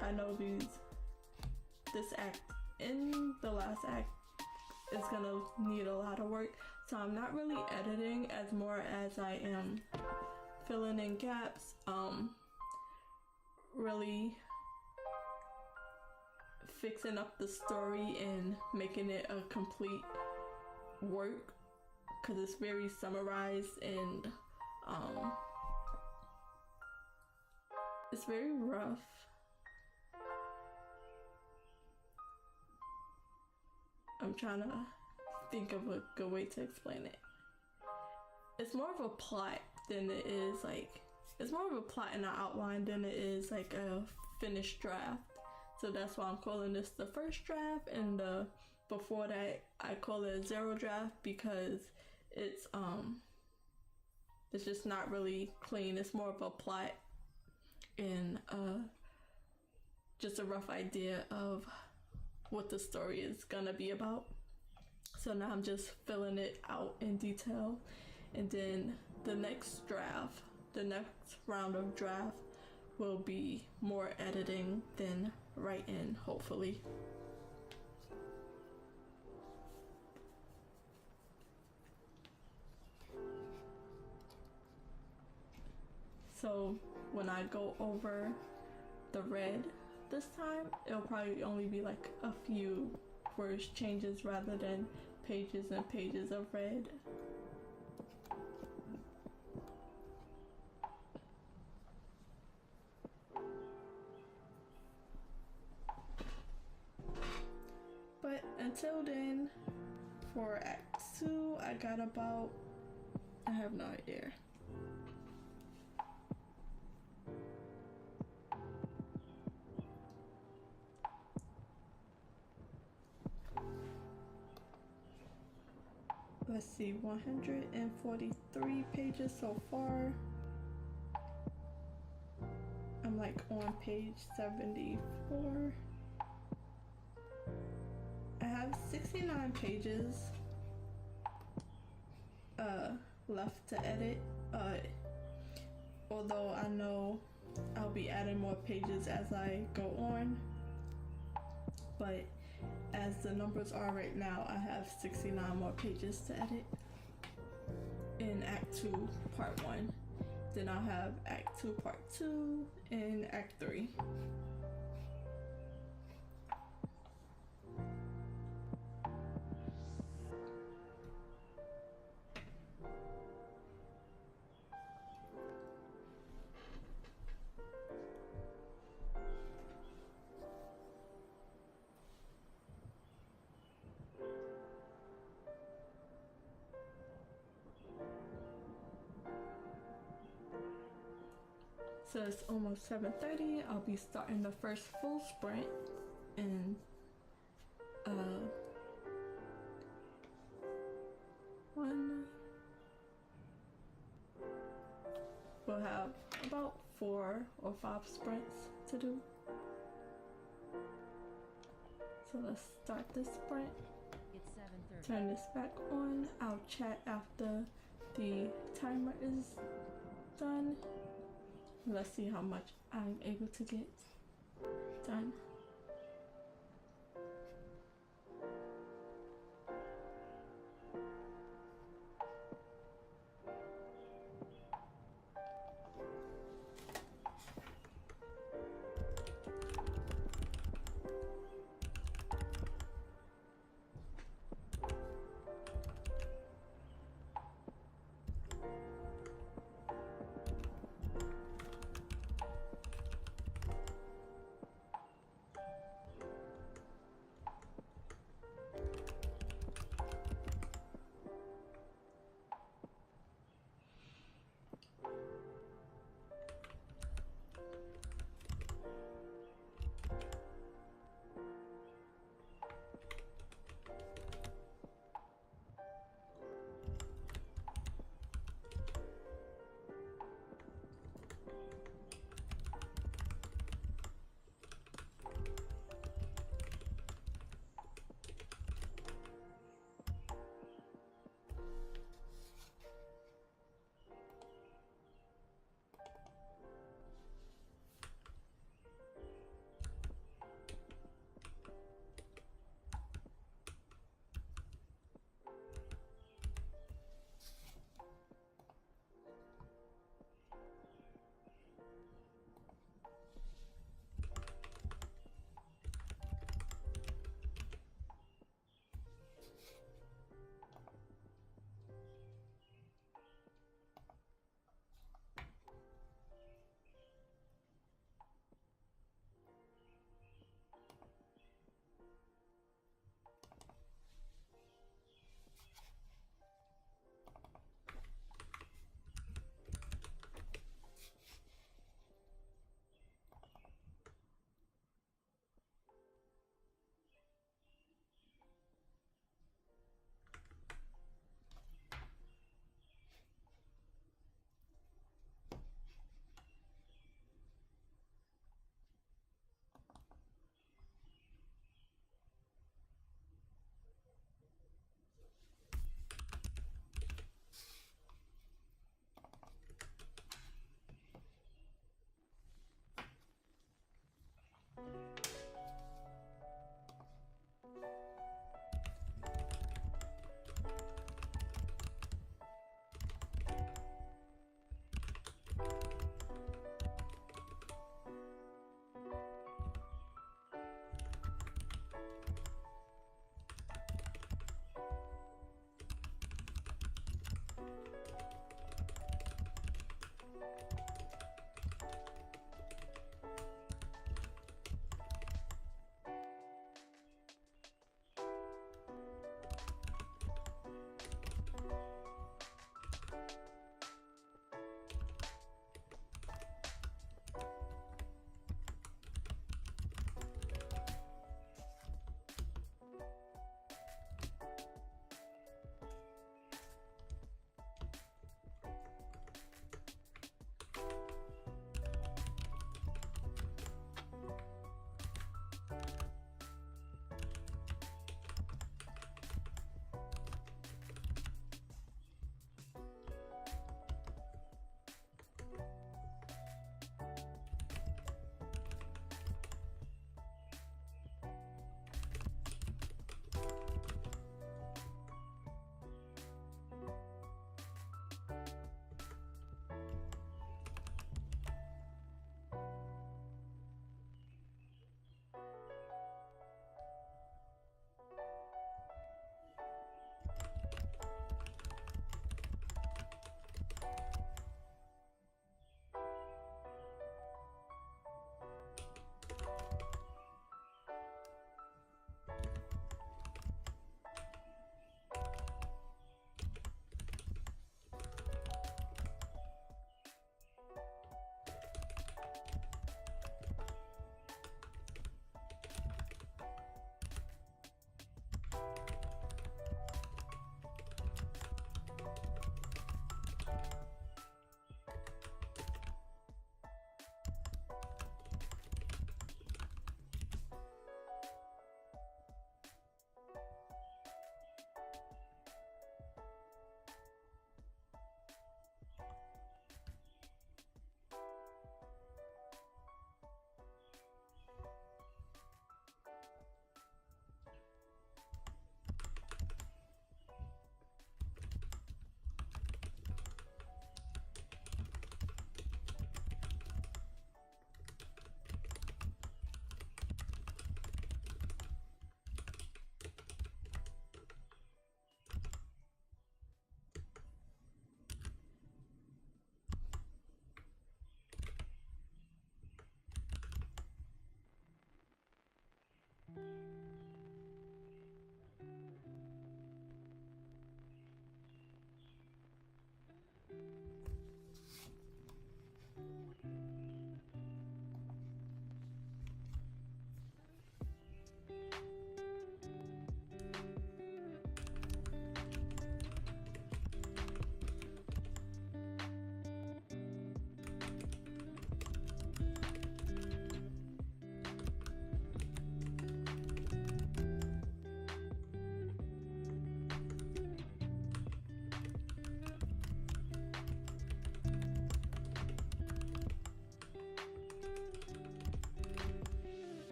S1: I know this act in the last act is gonna need a lot of work, so I'm not really editing as more as I am filling in gaps, really fixing up the story and making it a complete work, because it's very summarized and it's very rough. I'm trying to think of a good way to explain it. It's more of a plot than it is like, it's more of a plot and an outline than it is like a finished draft. So that's why I'm calling this the first draft, and before that I call it a zero draft, because it's just not really clean. It's more of a plot and just a rough idea of what the story is gonna be about. So now I'm just filling it out in detail, and then the next draft, the next round of draft will be more editing than writing, hopefully. So when I go over the red this time, it'll probably only be like a few words changes rather than pages and pages of red. But until then, for Act 2, I got about, I have no idea. Let's see, 143 pages so far. I'm like on page 74. I have 69 pages left to edit. Although I know I'll be adding more pages as I go on. But as the numbers are right now, I have 69 more pages to edit in Act 2, Part 1. Then I'll have Act 2, Part 2, and Act 3. So it's almost 7:30. I'll be starting the first full sprint and we'll have about 4 or 5 sprints to do. So let's start this sprint.
S2: It's 7:30.
S1: Turn this back on. I'll chat after the timer is done. Let's see how much I'm able to get done.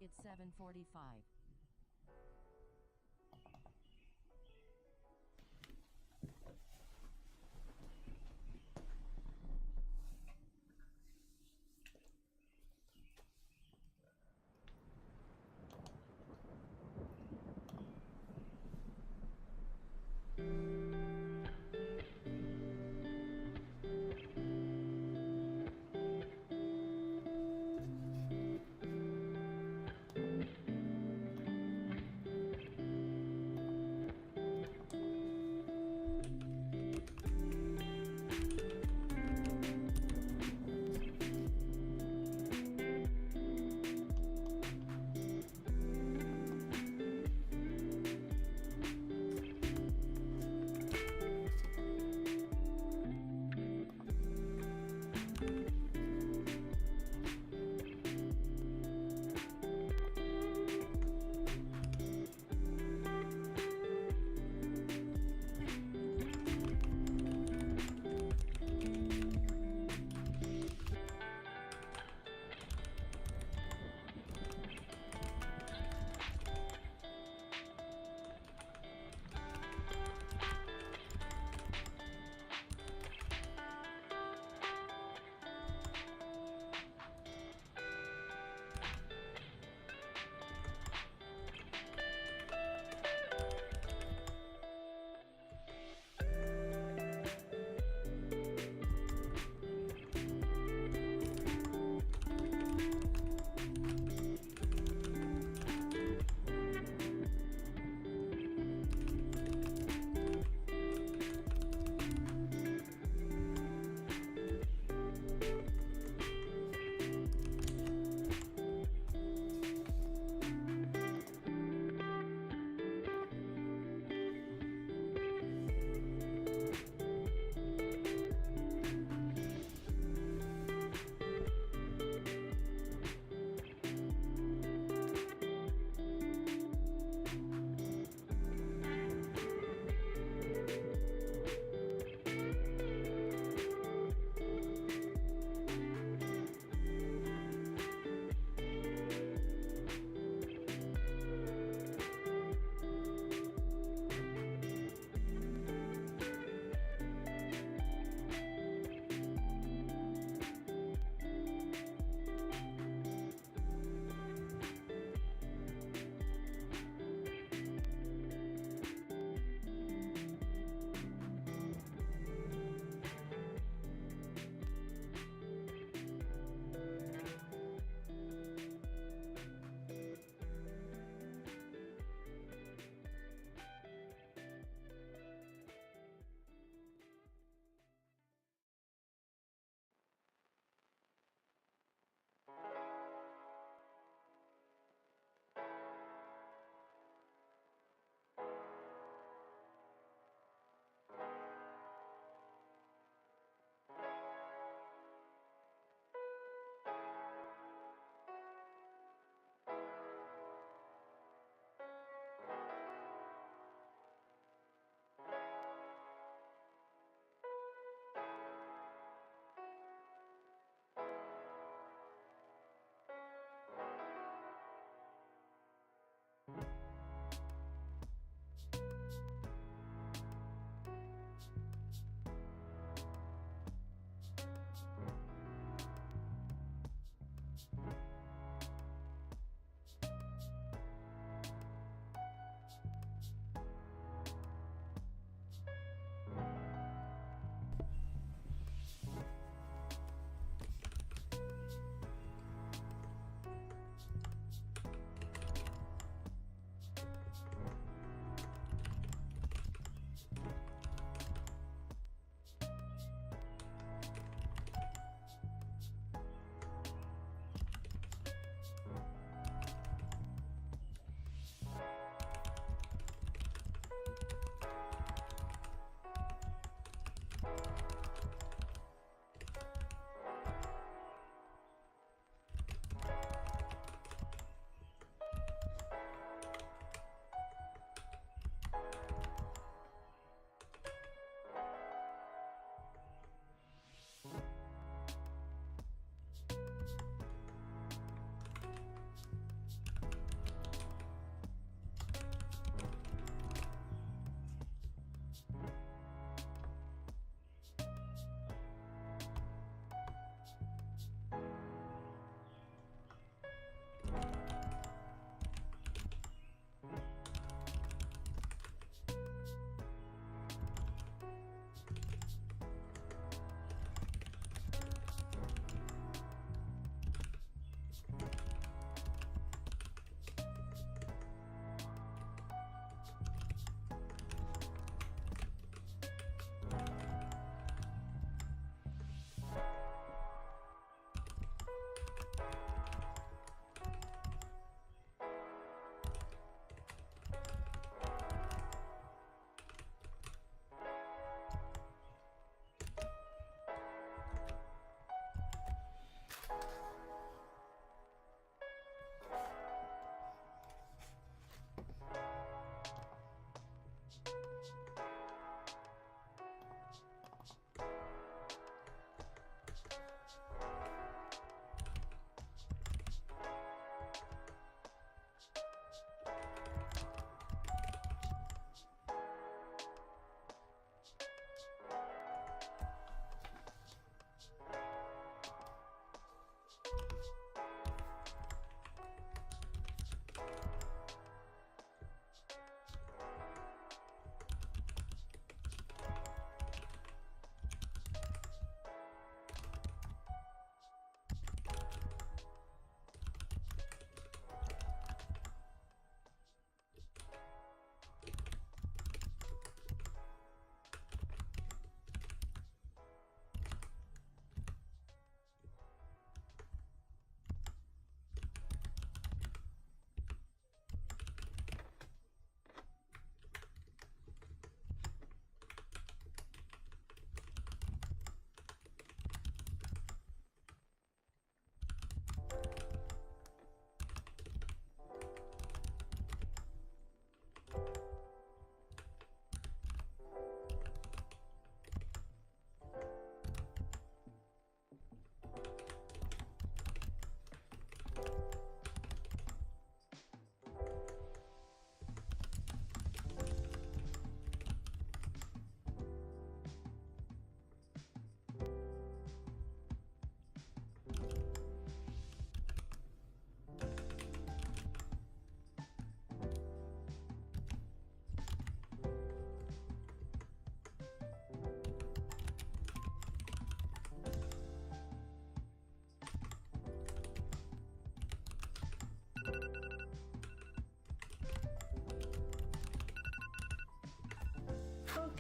S2: It's 7:45.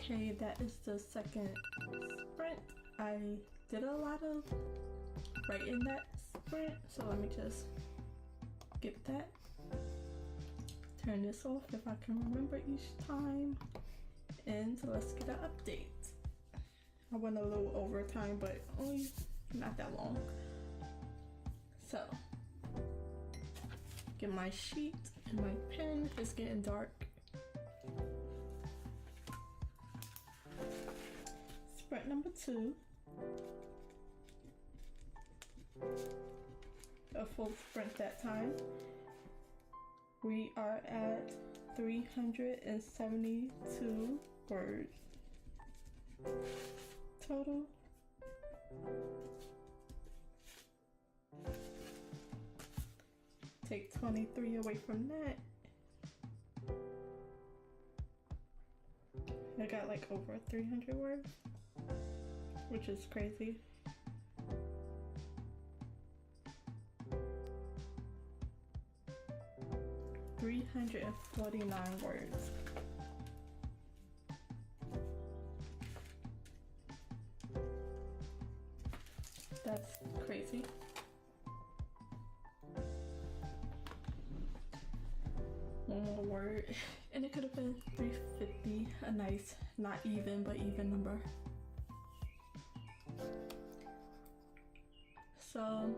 S1: Okay, that is the second sprint. I did a lot of writing that sprint, so let me just get that. Turn this off if I can remember each time. And let's get an update. I went a little over time, but only not that long. So, get my sheet and my pen. It's getting dark. Sprint number 2. A full sprint that time. We are at 372 words total. Take 23 away from that. I got like over 300 words, which is crazy. $349 words. That's crazy. One more word, and it could have been 350, a nice, not even, but even number. So,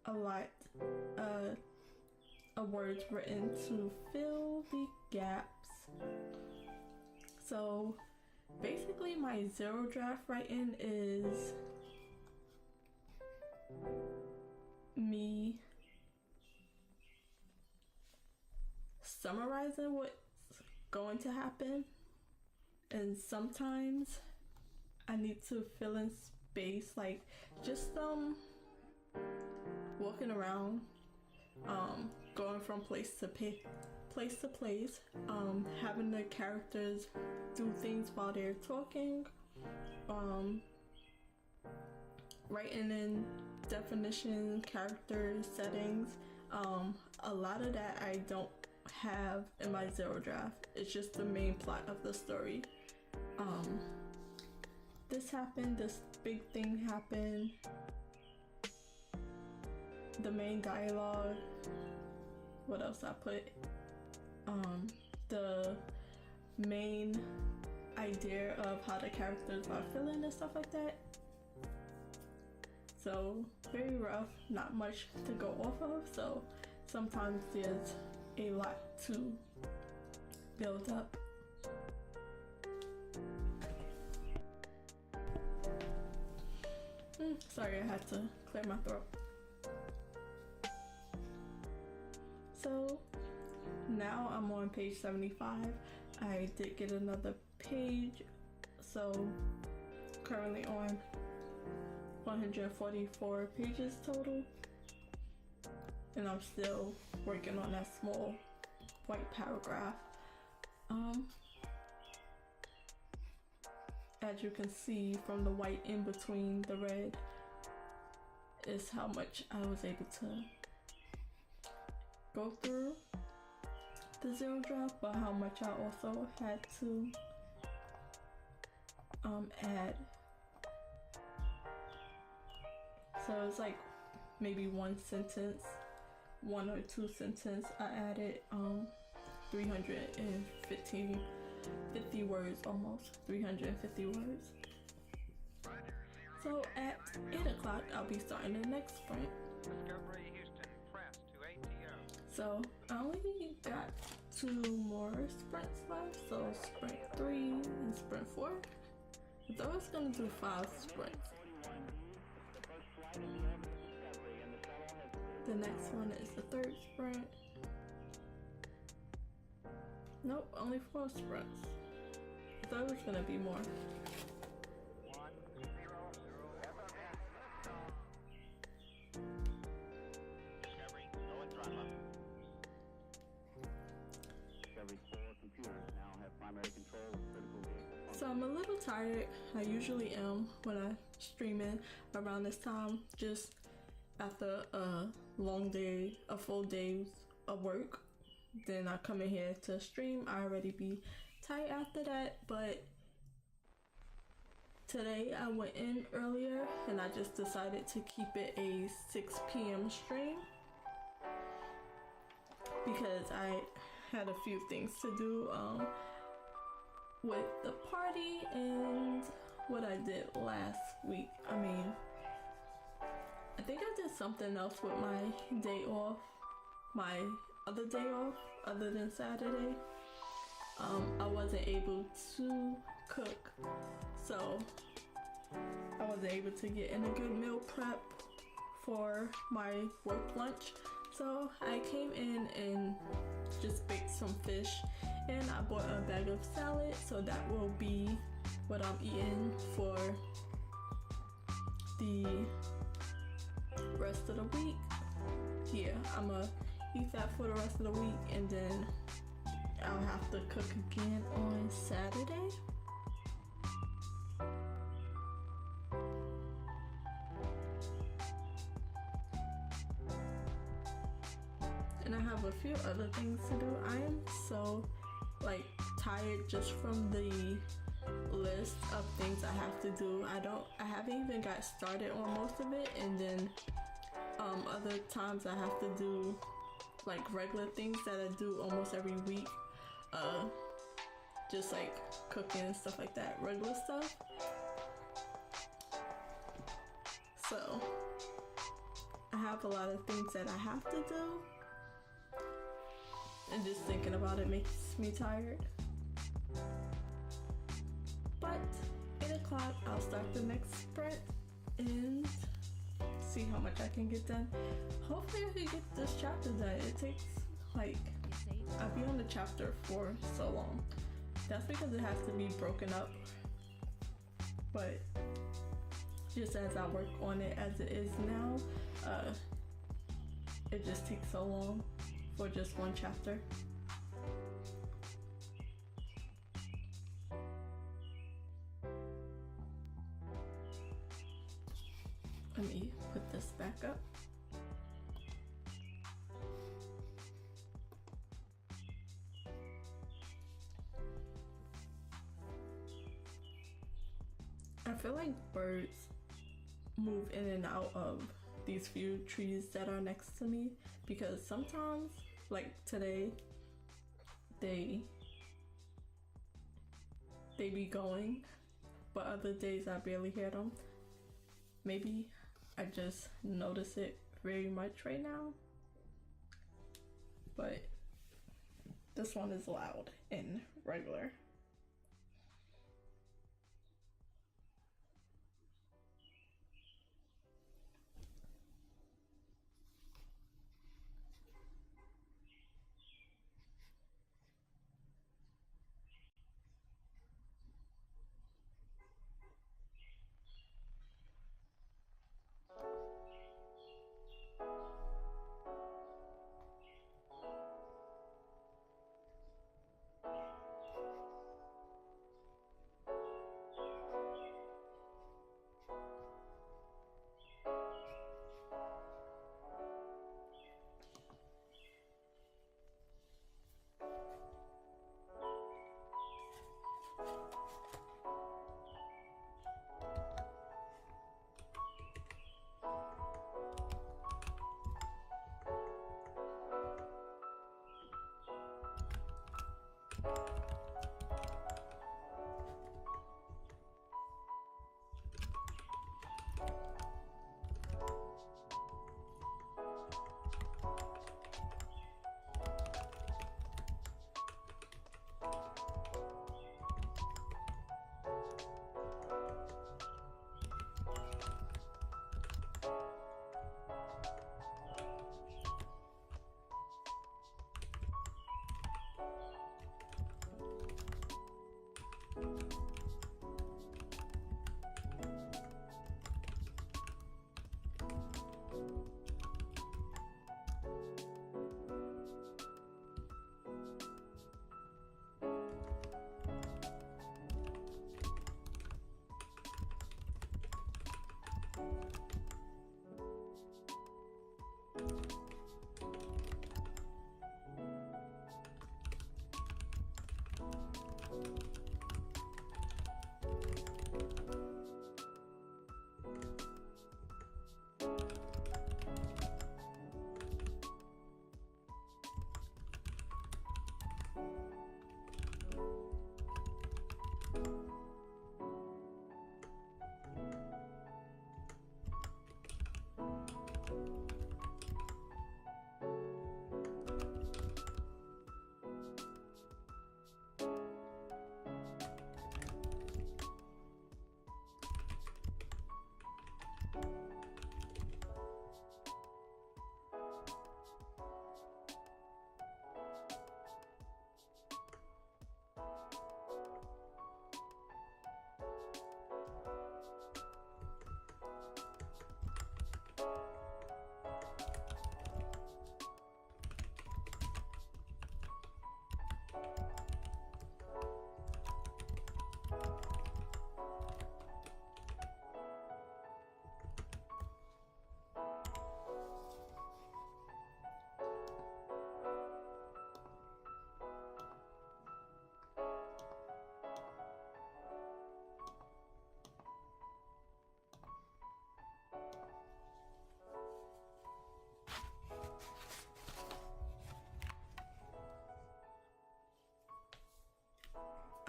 S1: a lot of words written to fill the gaps. So, basically my zero draft writing is me summarizing what's going to happen, and sometimes I need to fill in space, like just walking around, going from place to place, having the characters do things while they're talking, writing in definition, characters, settings. A lot of that I don't have in my zero draft. It's just the main plot of the story. This happened, this big thing happened, the main dialogue. What else I put? The main idea of how the characters are feeling and stuff like that. so very rough, not much to go off of, so sometimes there's a lot to build up. Sorry, I had to clear my throat. So now I'm on page 75. I did get another page, so currently on 144 pages total, and I'm still working on that small white paragraph. As you can see from the white in between the red is how much I was able to go through the zero draft, but how much I also had to add. So it's like maybe one or two sentences. I added 350 words, almost 350 words. So at 8 o'clock, I'll be starting the next sprint.
S3: Discovery Houston, press to ATO.
S1: So I only got 2 more sprints left, so sprint 3 and sprint 4. I was gonna do 5 sprints. The next one is the 3rd sprint. Nope, only 4 sprints. I thought it was gonna be more.
S3: 100. Discovery, go and drop up.
S4: Discovery 4 computers now have primary control of critical vehicle functions.
S1: So I'm a little tired. I usually am when I stream in around this time, just after a long day, a full day of work. Then I come in here to stream. I already be tired after that, but today I went in earlier and I just decided to keep it a 6 p.m. stream because I had a few things to do with the party and what I did last week. I think I did something else with my day off, my other day off, other than Saturday. I wasn't able to cook, so I wasn't able to get in a good meal prep for my work lunch. So I came in and just baked some fish, and I bought a bag of salad, so that will be what I'm eating for the rest of the week. Yeah, I'ma eat that for the rest of the week, and then I'll have to cook again on Saturday. And I have a few other things to do. I am so tired just from the list of things I have to do. I haven't even got started on most of it, and then other times I have to do regular things that I do almost every week, just cooking and stuff like that, regular stuff. So I have a lot of things that I have to do, and just thinking about it makes me tired. But 8 o'clock, I'll start the next sprint and see how much I can get done. Hopefully I can get this chapter done. It takes I'll be on the chapter for so long. That's because it has to be broken up. But just as I work on it as it is now, it just takes so long for just one chapter. Let me put this back up. I feel like birds move in and out of these few trees that are next to me, because sometimes, like today, they be going, but other days I barely hear them. Maybe I just notice it very much right now. But this one is loud and regular.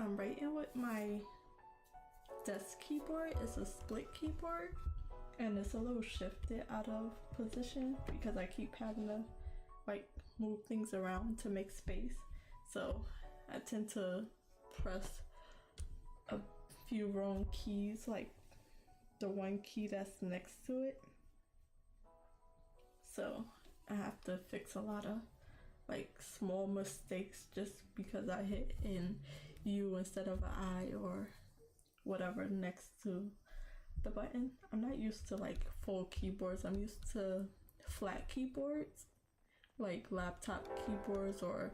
S1: I'm writing with my desk keyboard. It's a split keyboard and it's a little shifted out of position because I keep having to like move things around to make space. So I tend to press a few wrong keys, like the one key that's next to it. So I have to fix a lot of like small mistakes just because I hit an U instead of an I or whatever next to the button. I'm not used to like full keyboards. I'm used to flat keyboards, like laptop keyboards or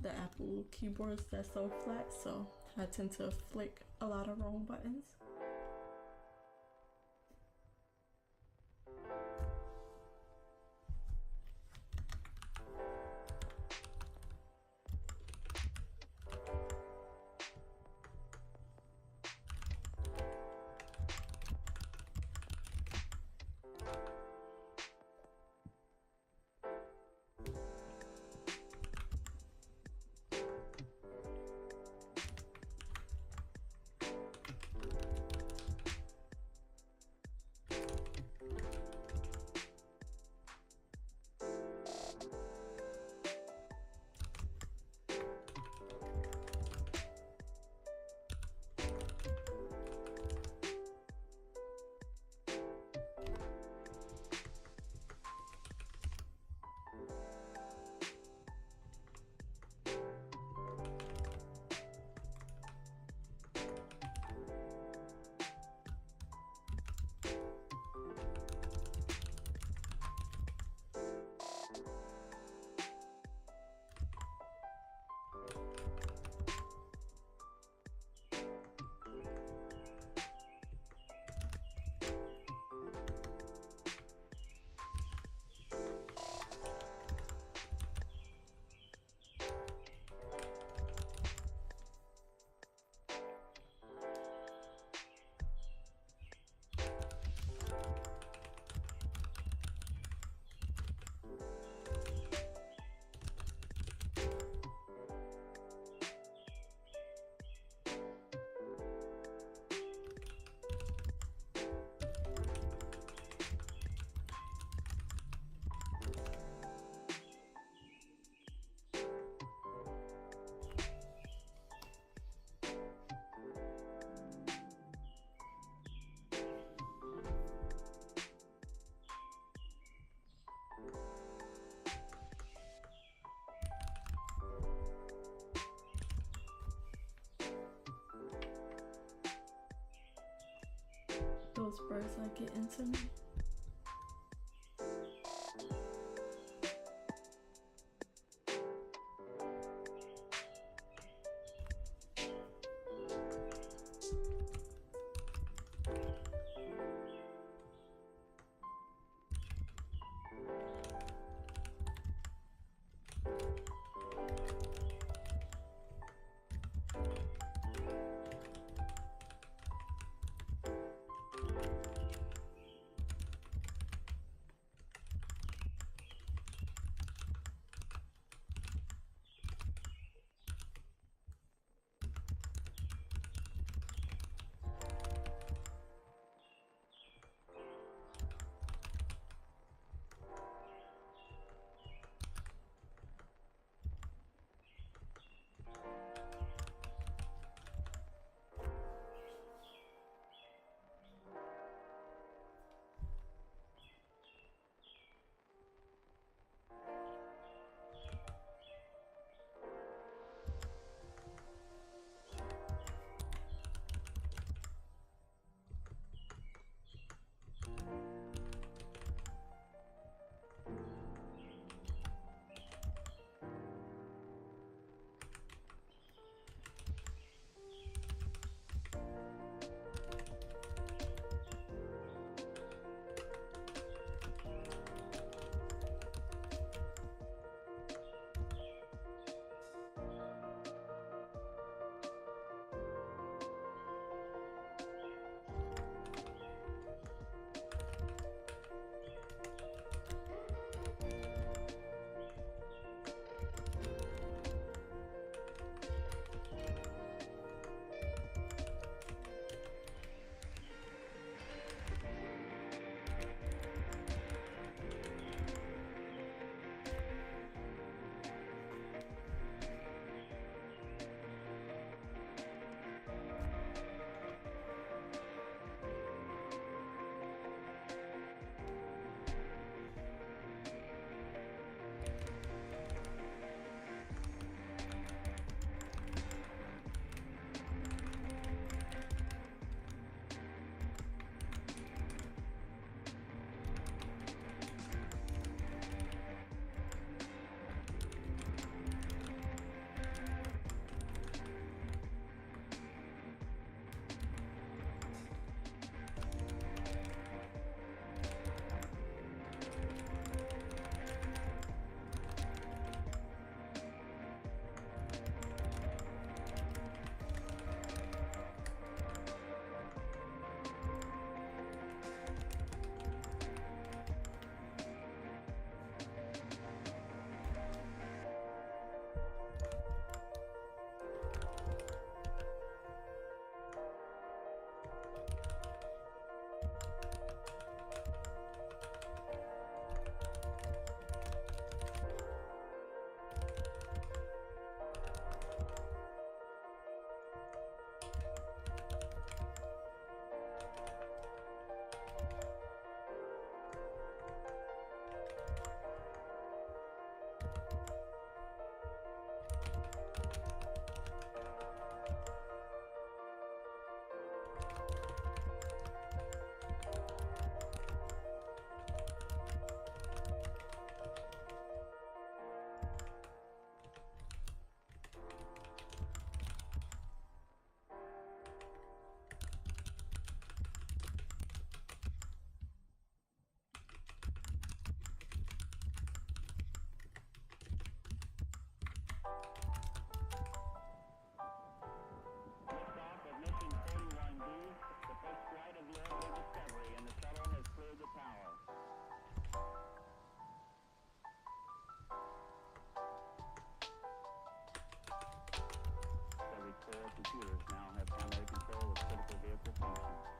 S1: the Apple keyboards that's so flat. So I tend to flick a lot of wrong buttons. birds are getting to me.
S4: computers now have primary control of critical vehicle functions.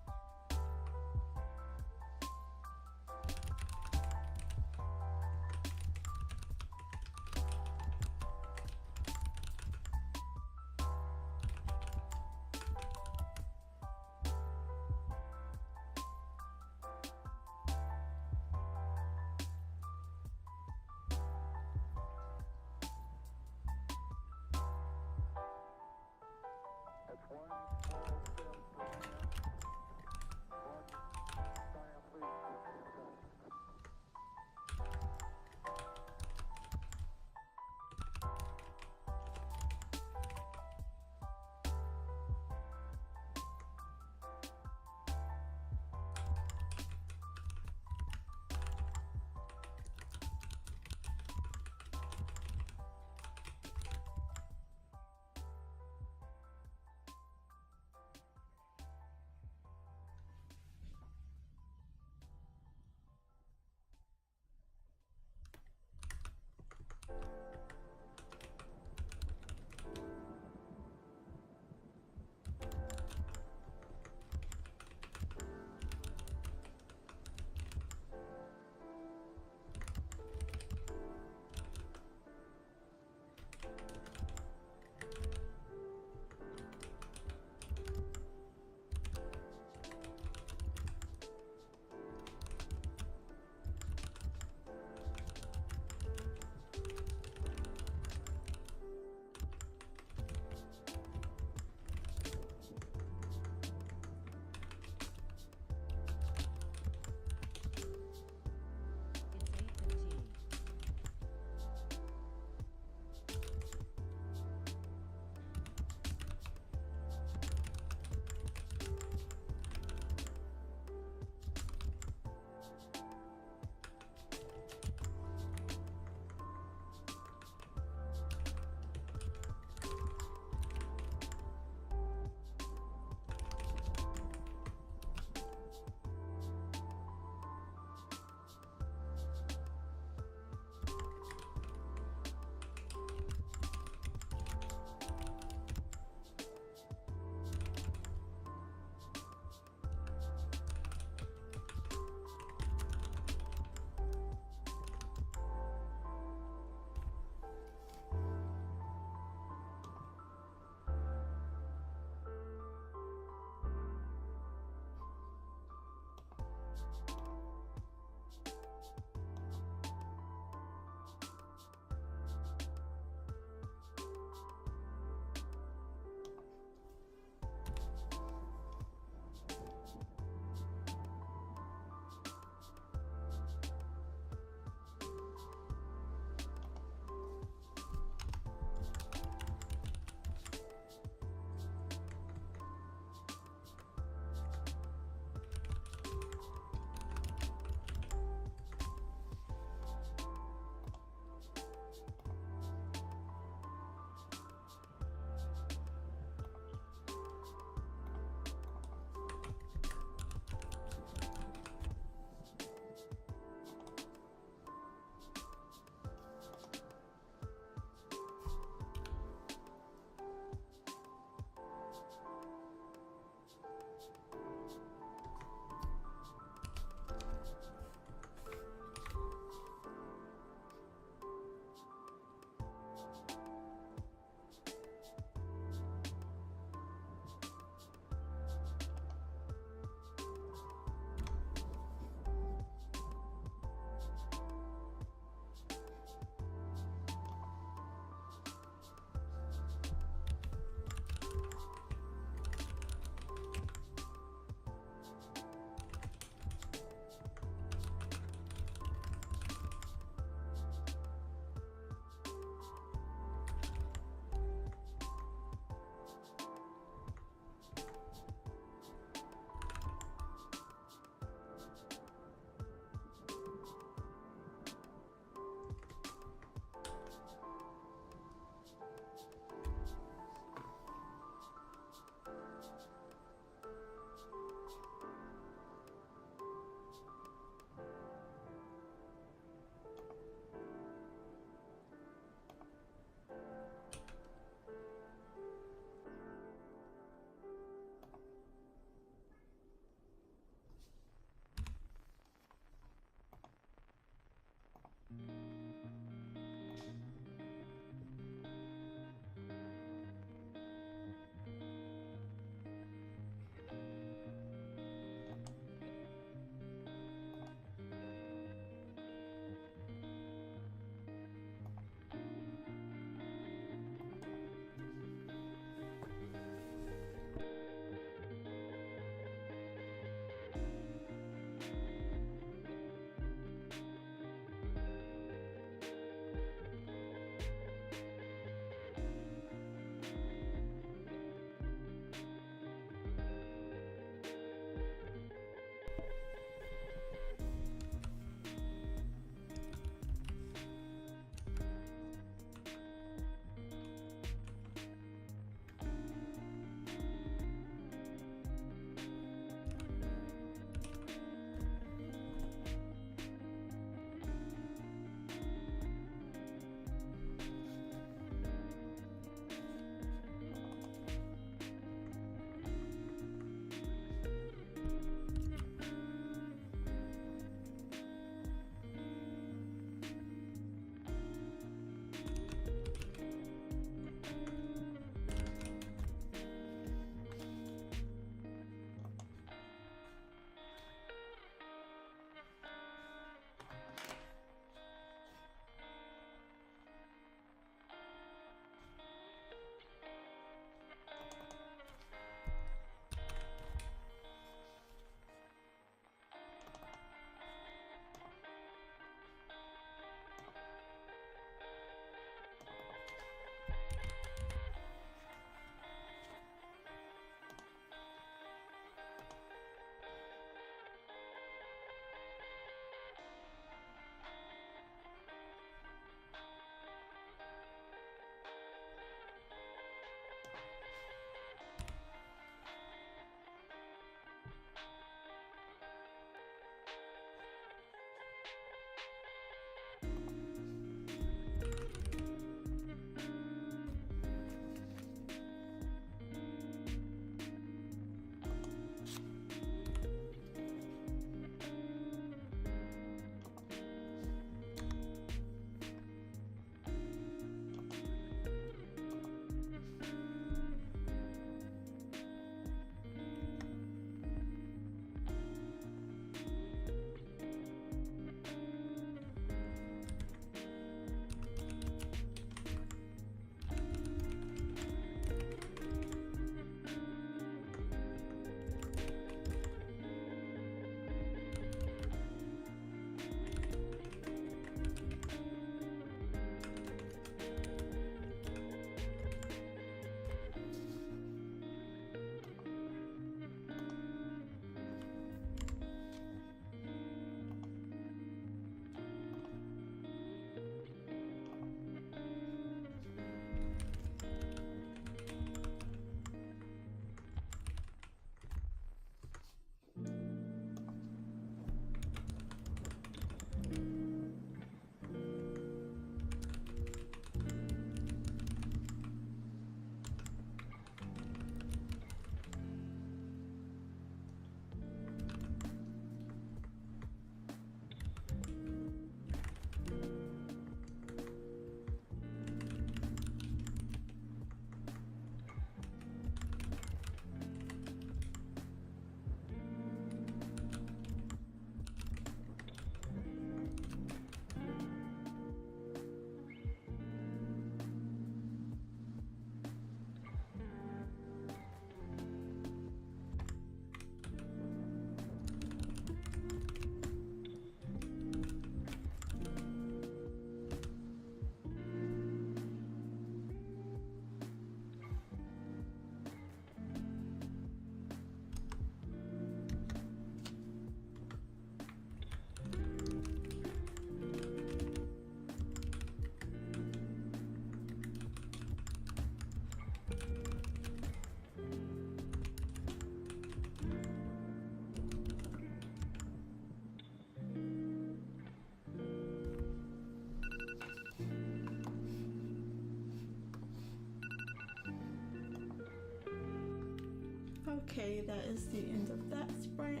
S1: Okay, that is the end of that sprint.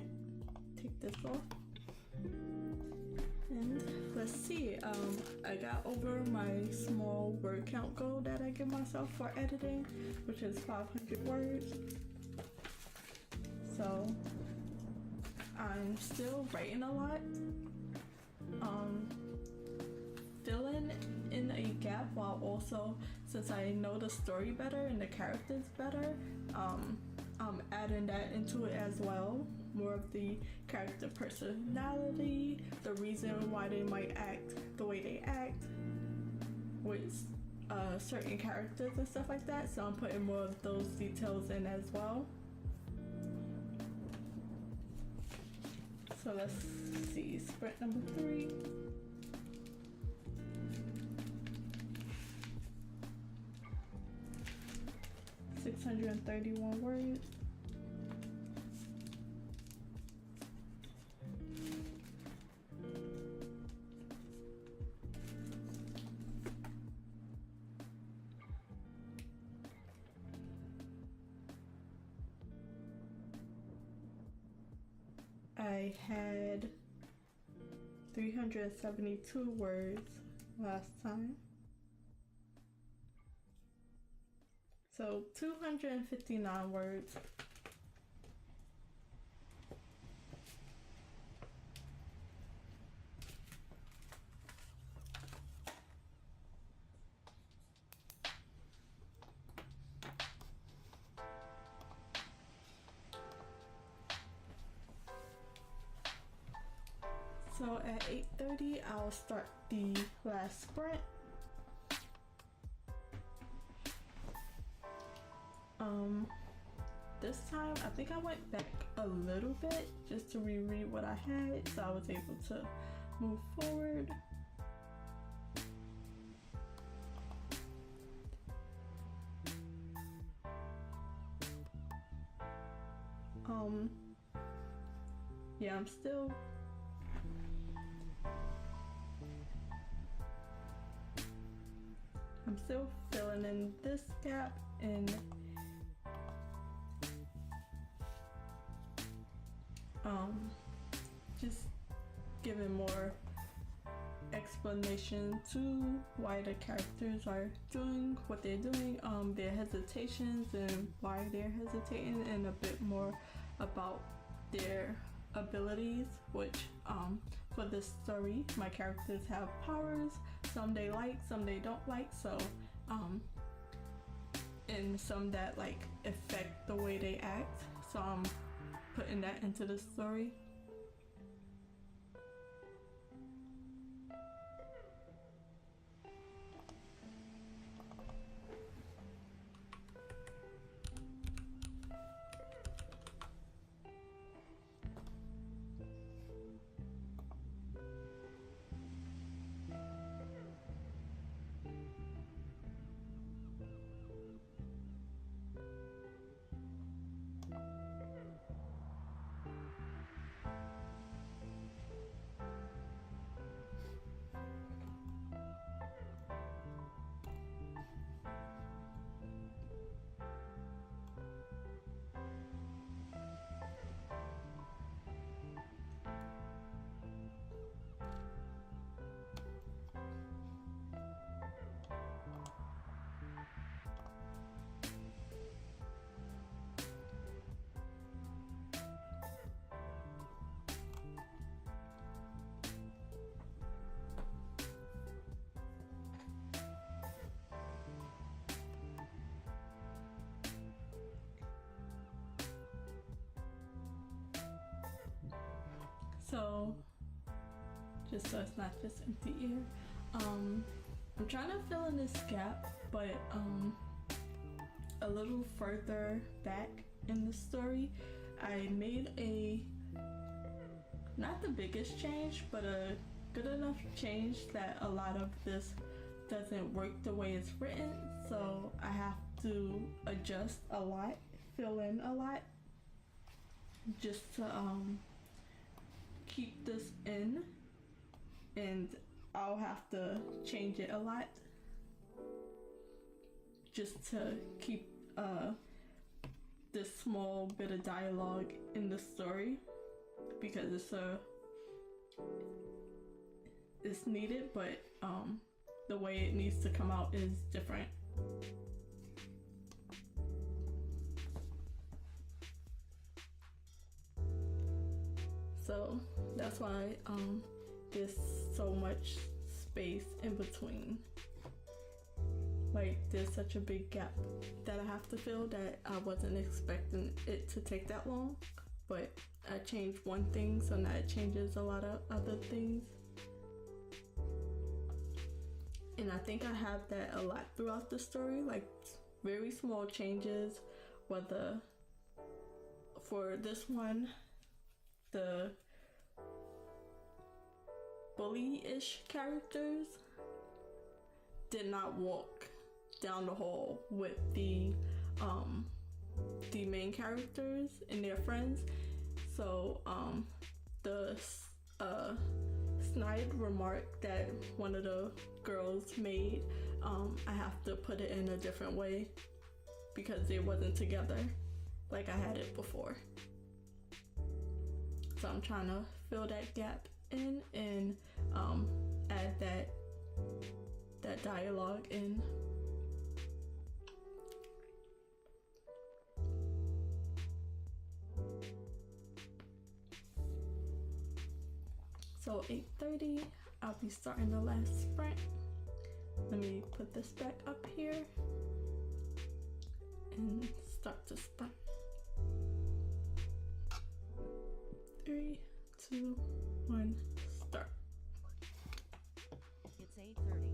S1: Take this off. And let's see, I got over my small word count goal that I give myself for editing, which is 500 words. So I'm still writing a lot. Filling in a gap while also, since I know the story better and the characters better, I'm adding that into it as well. More of the character personality, the reason why they might act the way they act with certain characters and stuff like that. So I'm putting more of those details in as well. So let's see, sprint number 3. $631 words. I had 372 words last time. So 259 words. So at 8:30, I'll start the last sprint. This time, I think I went back a little bit just to reread what I had, so I was able to move forward. Yeah, I'm still filling in this gap and just giving more explanation to why the characters are doing what they're doing, their hesitations and why they're hesitating, and a bit more about their abilities, which for this story my characters have powers, some they like, some they don't like, so and some that like affect the way they act, so I'm putting that into the story. So just so it's not just empty air, I'm trying to fill in this gap, but a little further back in the story I made a, not the biggest change, but a good enough change that a lot of this doesn't work the way it's written, so I have to adjust a lot, fill in a lot, just to keep this in, and I'll have to change it a lot just to keep this small bit of dialogue in the story because it's needed, but the way it needs to come out is different. So that's why there's so much space in between. Like there's such a big gap that I have to fill that I wasn't expecting it to take that long. But I changed one thing, so now it changes a lot of other things. And I think I have that a lot throughout the story, like very small changes, whether for this one, the bully-ish characters did not walk down the hall with the main characters and their friends. So the snide remark that one of the girls made, I have to put it in a different way because they wasn't together like I had it before. So I'm trying to fill that gap in and add that dialogue in. So 8:30, I'll be starting the last sprint. Let me put this back up here and start the sprint. 3, 2, 1, start.
S2: It's 8:30.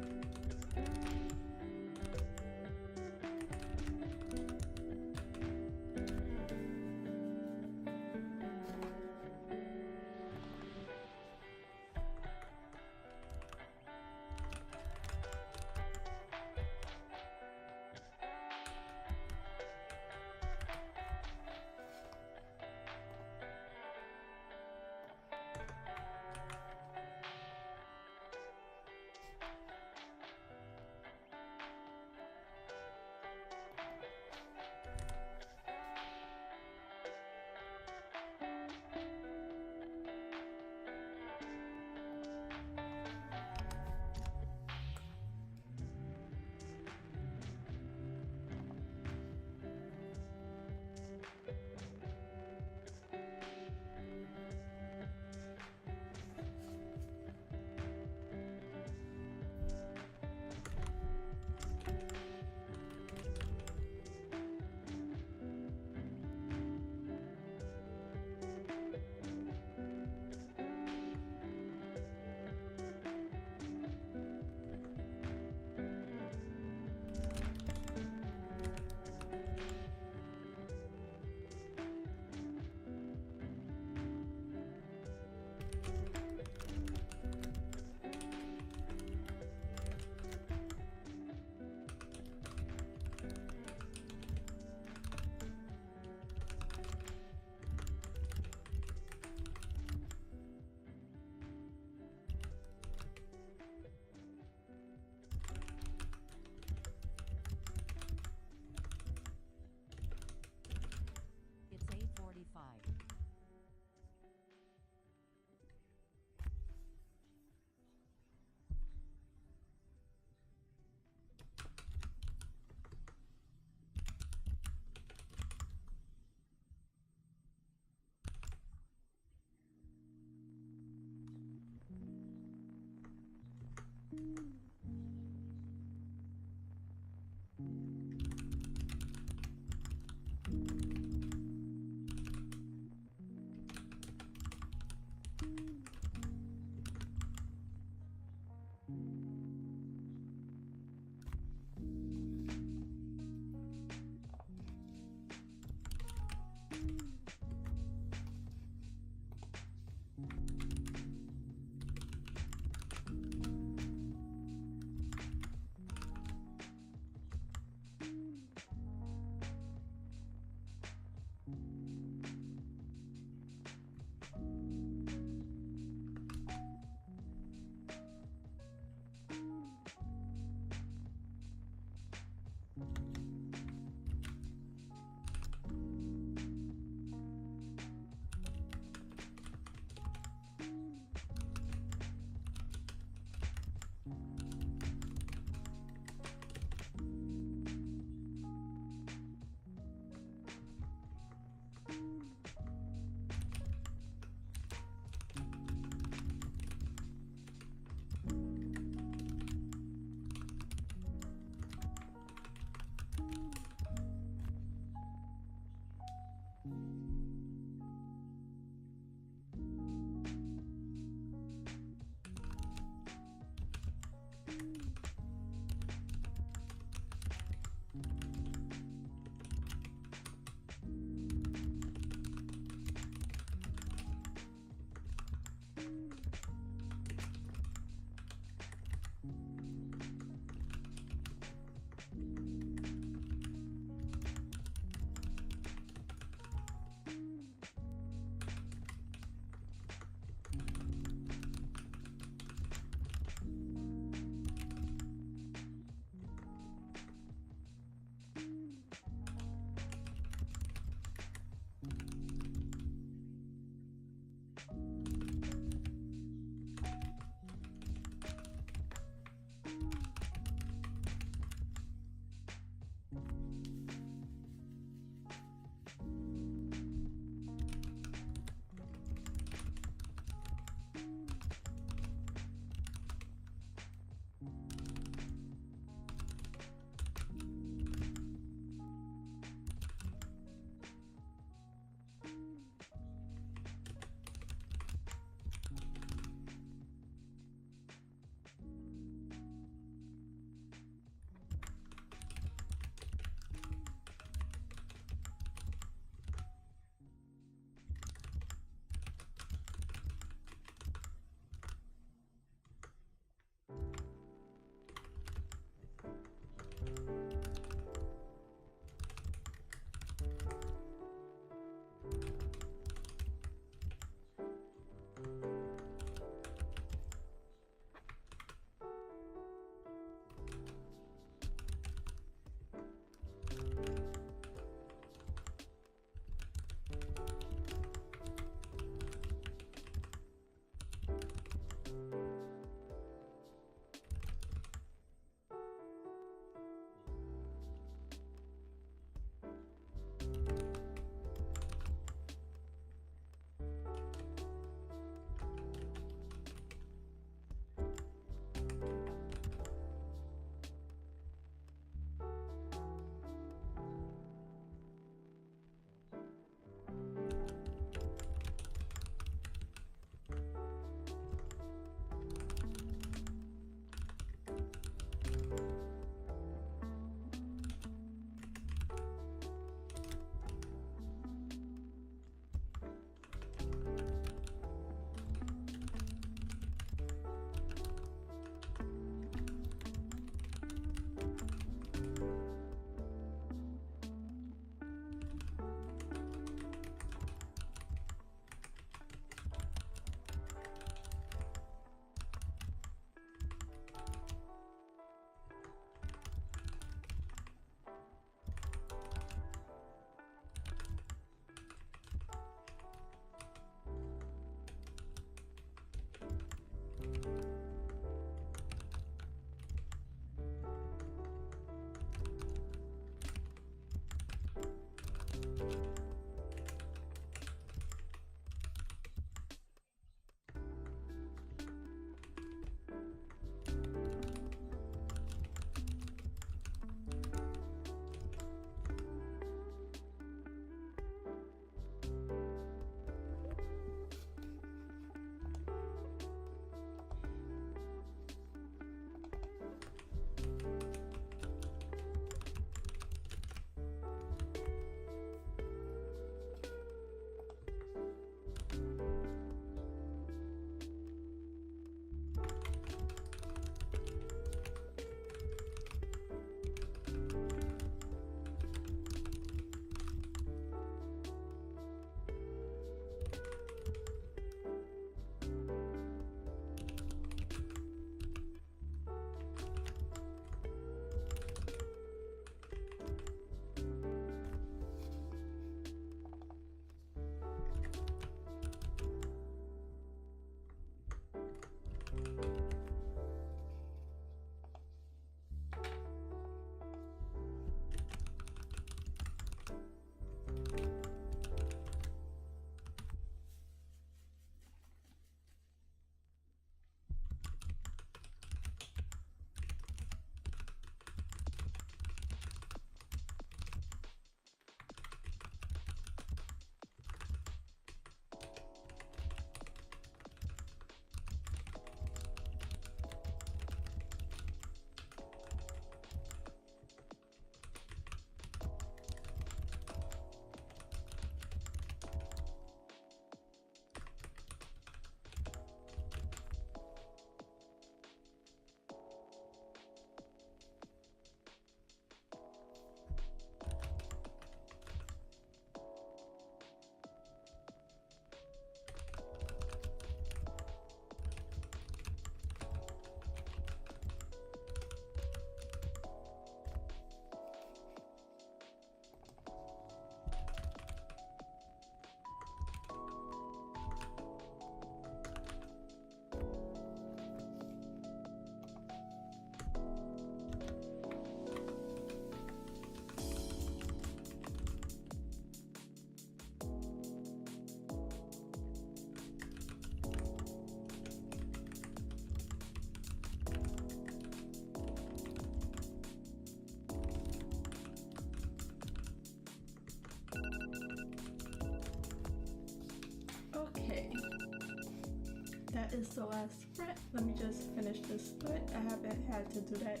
S1: that is the last sprint. Let me just finish this sprint. I haven't had to do that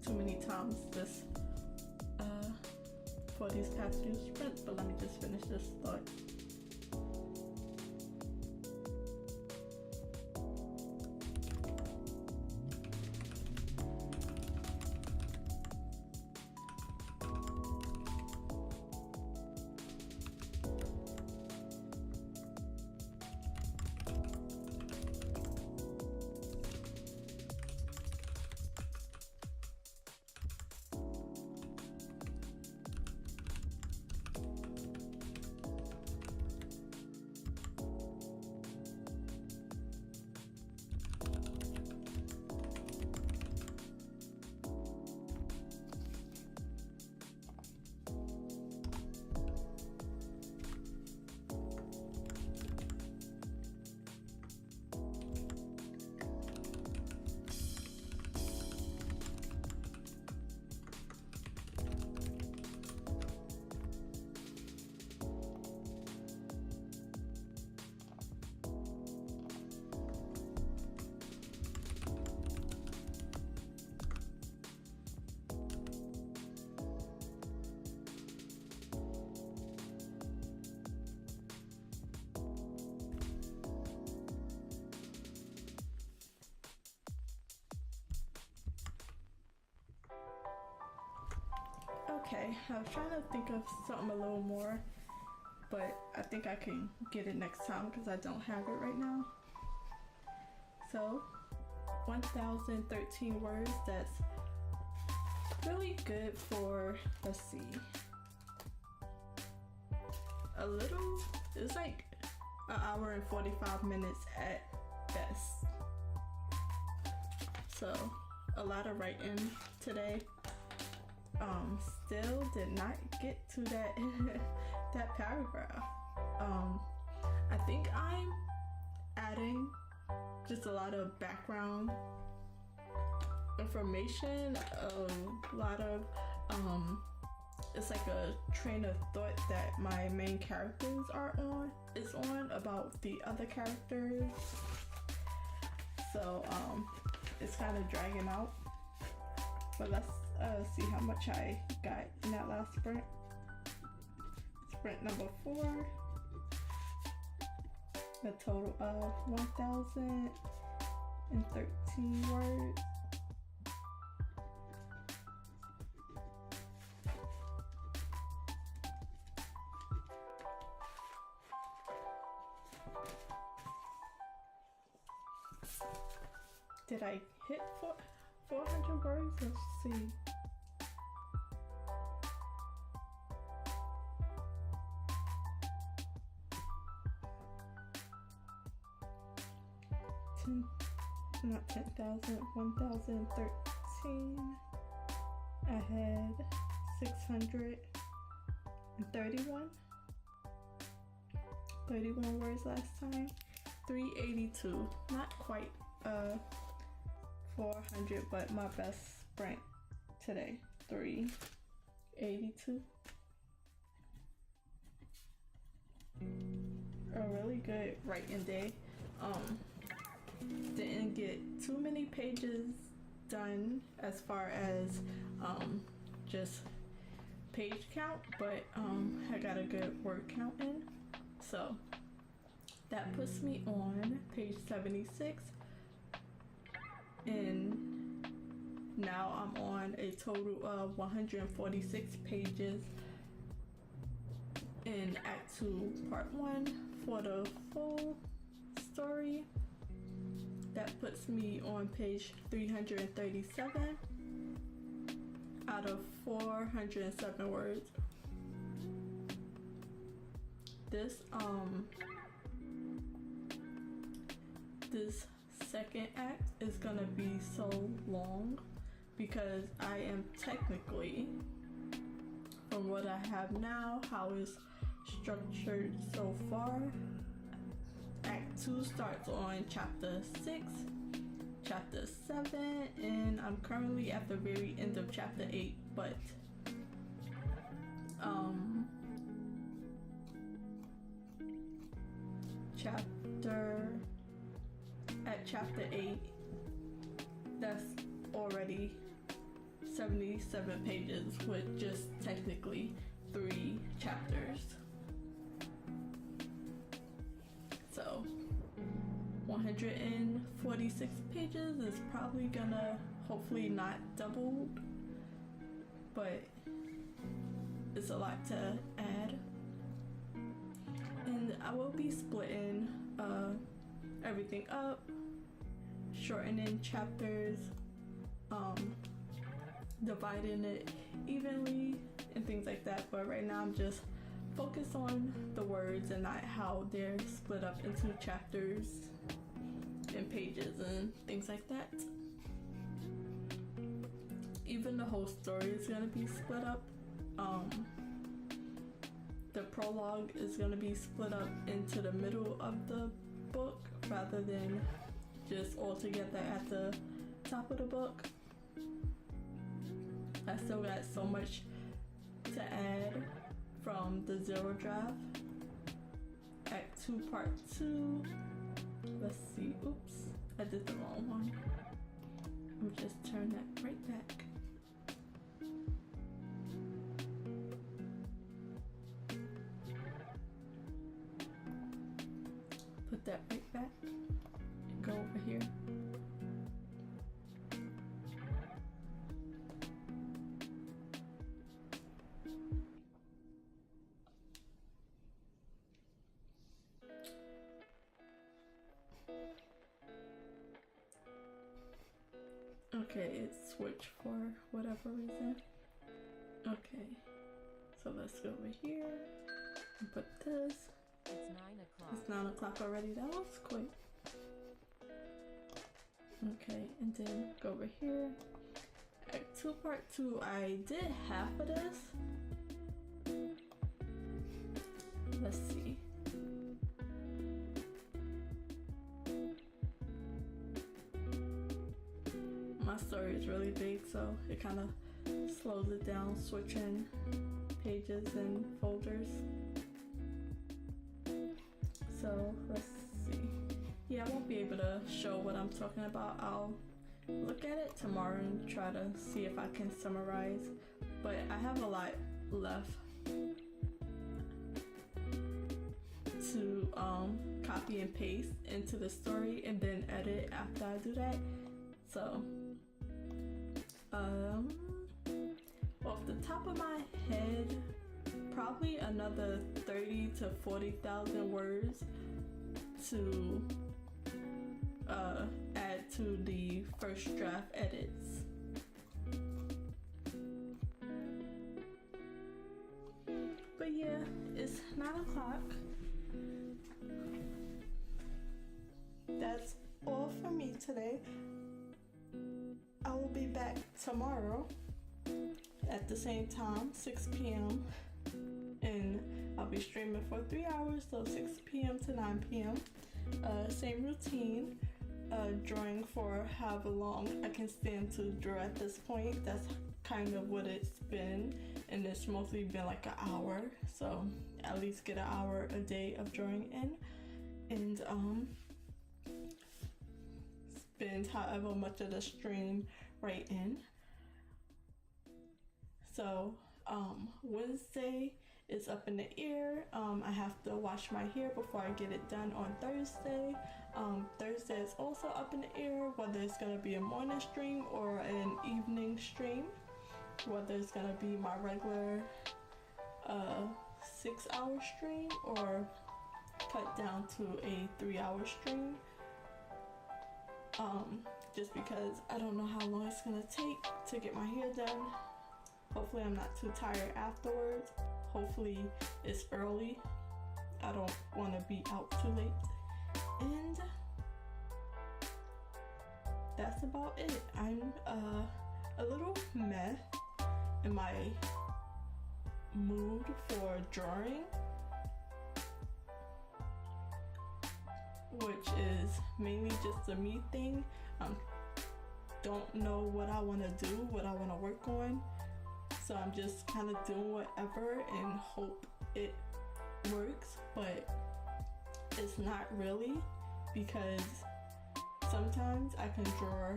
S1: too many times this for these past few sprints, but let me just finish this thought. Okay, I was trying to think of something a little more, but I think I can get it next time because I don't have it right now. So, 1,013 words, that's really good for, let's see, it's like an hour and 45 minutes at best. So, a lot of writing today. Still did not get to that that paragraph. I think I'm adding just a lot of background information, a lot of it's like a train of thought that my main characters is on about the other characters. So it's kind of dragging out. But let's see how much I got in that last sprint. Sprint number 4. A total of 1,013 words. Did I hit 400 words? Let's see. Not 10,000, 1,013. I had 31 words last time. 382, not quite 400, but my best sprint today. 382. A really good writing day. Didn't get too many pages done as far as just page count, but I got a good word count in, so that puts me on page 76, and now I'm on a total of 146 pages in Act 2 Part 1 for the full story. That puts me on page 337 out of 407 words. This second act is gonna be so long because I am technically, from what I have now, how it's structured so far, Act 2 starts on chapter 6, chapter 7, and I'm currently at the very end of chapter 8, but at chapter 8, that's already 77 pages with just technically 3 chapters. So 146 pages is probably gonna hopefully not double, but it's a lot to add. And I will be splitting everything up, shortening chapters, dividing it evenly and things like that. But right now I'm just focused on the words and not how they're split up into chapters and pages and things like that. Even the whole story is gonna be split up. The prologue is gonna be split up into the middle of the book rather than just all together at the top of the book. I still got so much to add from the 0 draft. Act 2 part 2. Let's see, oops, I did the wrong one. Let me just turn that right back. Put that right back and go over here. Okay, it switched for whatever reason. Okay, so let's go over here and put this.
S2: It's 9 o'clock.
S1: It's 9 o'clock already. That was quick. Okay, and then go over here. Act 2 part 2. I did half of this. Let's see. My story is really big, so it kind of slows it down, switching pages and folders. So let's see. Yeah, I won't be able to show what I'm talking about. I'll look at it tomorrow and try to see if I can summarize. But I have a lot left to copy and paste into the story and then edit after I do that. So off the top of my head, probably another 30 to 40,000 words to add to the first draft edits. But yeah, it's 9 o'clock. That's all for me today. I will be back tomorrow at the same time, 6 p.m. and I'll be streaming for 3 hours, so 6 p.m. to 9 p.m. Same routine, drawing for however long I can stand to draw at this point. That's kind of what it's been, and it's mostly been like an hour, so at least get an hour a day of drawing in, and spend however much of the stream right in. So Wednesday is up in the air. I have to wash my hair before I get it done on Thursday. Thursday is also up in the air, whether it's gonna be a morning stream or an evening stream, whether it's gonna be my regular 6-hour stream or cut down to a 3-hour stream. Just because I don't know how long it's gonna take to get my hair done. Hopefully I'm not too tired afterwards. Hopefully it's early. I don't want to be out too late. And that's about it. I'm a little meh in my mood for drawing, which is mainly just a me thing. Don't know what I want to do, what I want to work on. So I'm just kind of doing whatever and hope it works, but it's not really, because sometimes I can draw,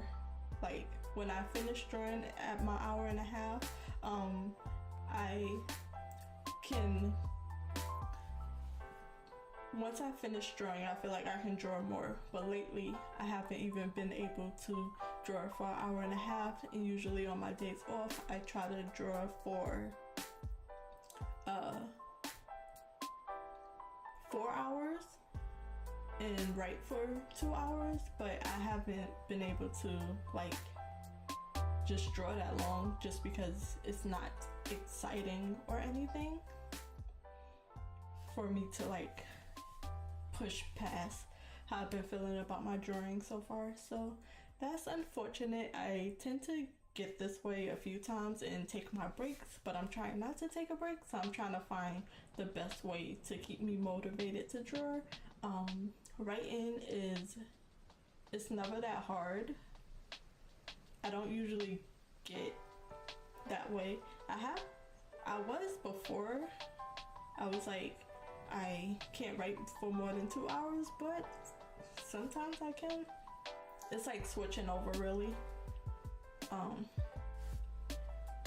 S1: like when I finish drawing at my hour and a half, I can, once I finish drawing, I feel like I can draw more. But lately, I haven't even been able to draw for an hour and a half. And usually on my days off, I try to draw for 4 hours and write for 2 hours. But I haven't been able to like just draw that long, just because it's not exciting or anything for me to like push past how I've been feeling about my drawing so far. So that's unfortunate. I tend to get this way a few times and take my breaks, but I'm trying not to take a break, so I'm trying to find the best way to keep me motivated to draw. Writing it's never that hard. I don't usually get that way. I was before. I was like, I can't write for more than 2 hours, but sometimes I can. It's like switching over, really.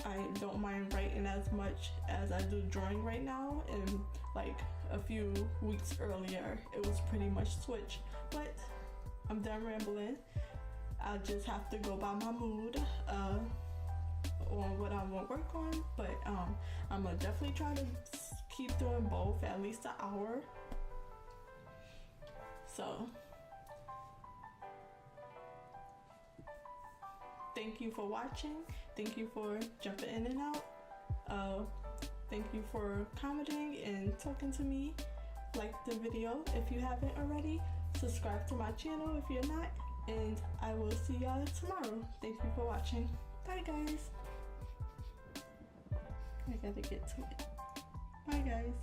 S1: I don't mind writing as much as I do drawing right now, and like a few weeks earlier it was pretty much switch. But I'm done rambling. I just have to go by my mood on what I want to work on, but I'm gonna definitely try to keep doing both at least an hour. So thank you for watching. Thank you for jumping in and out. Thank you for commenting and talking to me. Like the video if you haven't already. Subscribe to my channel if you're not. And I will see y'all tomorrow. Thank you for watching. Bye guys. I gotta get to it. Bye guys.